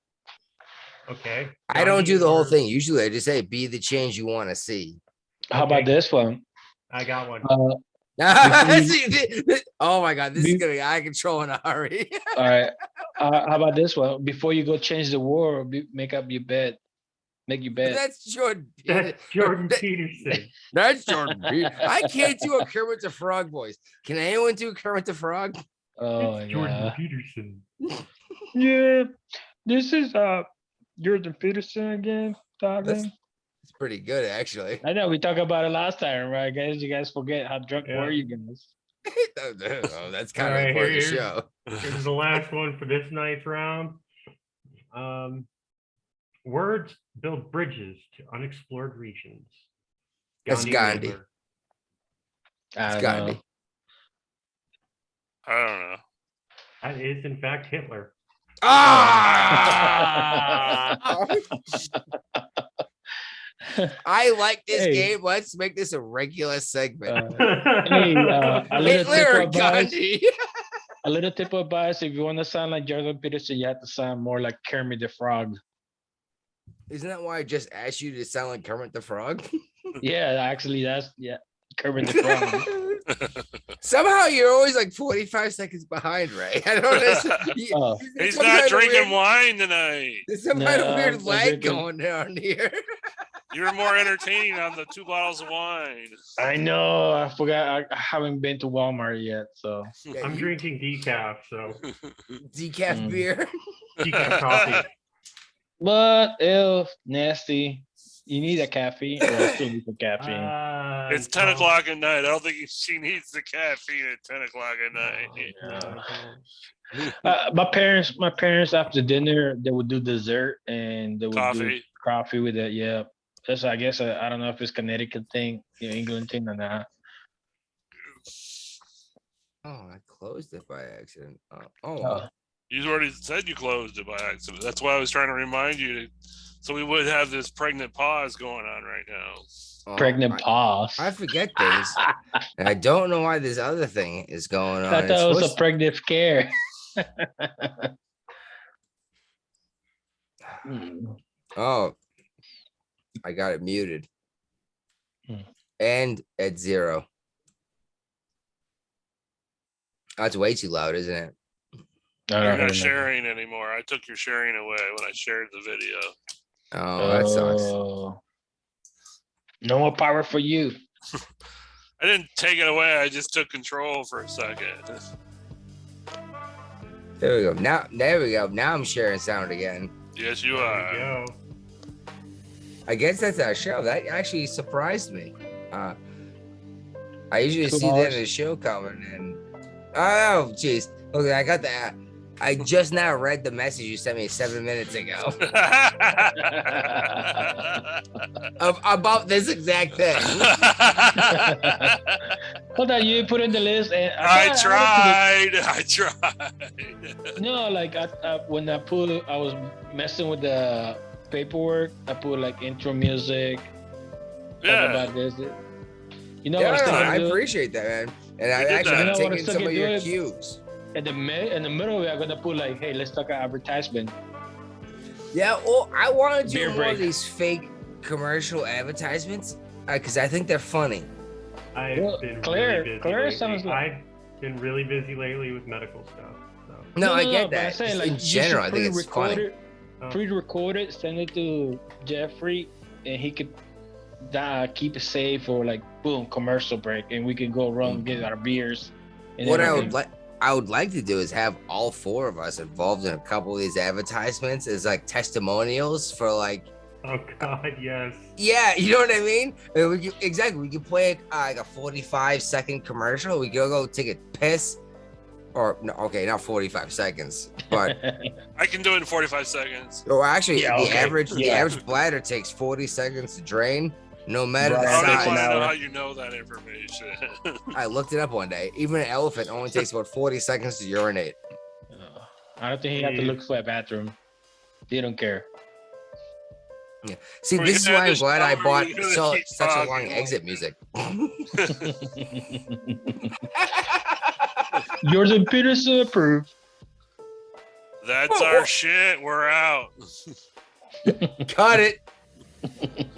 Okay. I don't do the whole Gandhi thing. Usually I just say be the change you want to see. How about this one? I got one. Oh my God, this is gonna get out of control in a hurry. All right. How about this one? Before you go change the war, make up your bed. Make your bed. That's Jordan. That's Jordan Peterson. That's Jordan Peterson. I can't do a Kermit the Frog voice. Can anyone do Kermit the Frog? Oh It's Jordan yeah. Peterson. Yeah. This is Jordan Peterson again talking. It's pretty good, actually. I know we talked about it last time, right, guys? You guys forget how drunk were you guys? Oh, that's kind All of right, part of the here's- show. Here's the last one for this night's round. Words build bridges to unexplored regions. That's Gandhi. Whitmer. It's Gandhi. I don't know. That is in fact Hitler. Ah! I like this Hey. game. Let's make this a regular segment. Hey, a little tip Hitler of or advice. Gandhi. A little tip of advice: if you want to sound like Jordan Peterson, you have to sound more like Kermit the Frog. Isn't that why I just asked you to sound like Kermit the Frog? Yeah, actually, that's Kermit the Frog. Somehow you're always like 45 seconds behind, Ray. I don't understand. Oh. He's some not kind of drinking weird- wine tonight. There's some kind of No, weird I'm lag drinking- going on here. You were more entertaining on the 2 bottles of wine. I know. I forgot. I haven't been to Walmart yet, so Yeah, I'm you- drinking decaf, so decaf beer. decaf coffee. but ew, nasty. You need a caffeine, or I still need the caffeine. It's 10 o'clock at night. I don't think she needs the caffeine at 10 o'clock at night. My parents after dinner they would do dessert and they would do Coffee. coffee with it. Yeah, that's I guess I don't know if it's Connecticut thing, England thing or not. Oh, I closed it by accident. Oh. You already said you closed it by accident. That's why I was trying to remind you, so we would have this pregnant pause going on right now. Pregnant pause. I forget things. And I don't know why this other thing is going on. I It's thought it was a supposed- pregnant scare. Oh, I got it muted. Hmm. And at 0. That's way too loud, isn't it? You're not sharing anymore. I took your sharing away when I shared the video. Oh, that sucks. No more power for you. I didn't take it away. I just took control for a second. There we go. Now, there we go. Now I'm sharing sound again. Yes, you are. Yo. I guess that's our show. That actually surprised me. I usually 2 see the end hours. of the show coming, and oh, jeez. Okay, I got that. I just now read the message you sent me 7 minutes ago about this exact thing. Hold on, you put in the list, and I thought tried. No, like when I was messing with the paperwork. I put like intro music. Talk Yeah. about this. You know Yeah, what I I was appreciate that, man. And We I've did actually that. been You know what I taking was some of thinking, your dude? cues. in the middle of it, I'm gonna put like, hey, let's talk advertisement. Yeah, well, I want to do Beer more break. of these fake commercial advertisements because I think they're funny. I've Well, been Claire- really busy Claire lately. sounds like- I've been really busy lately with medical stuff. So No, I get but I'm that. saying, Just like, in you should general, I think it's pre-record funny. it, pre-record it, send it to Jeffrey, and he could keep it safe or like boom, commercial break, and we could go run and get our beers. And What everything. I would like to do is have all 4 of us involved in a couple of these advertisements as like testimonials for like, oh god, yes. yeah, you know what I mean? And we could play like a 45-second commercial. We could go take a piss, or no, okay, not 45 seconds, but I can do it in 45 seconds. or actually Yeah, the okay, average yeah. bladder takes 40 seconds to drain, no matter Right. the I don't Size. want size. to know how you know that information. I looked it up one day. Even an elephant only takes about 40 seconds to urinate. I don't think he had to look for a bathroom. He don't care. See, We're this is gonna why I'm have glad I this bought shower, you're gonna keep such a long talking. exit music. Yours and Peterson approved. That's our shit. We're out. Cut it.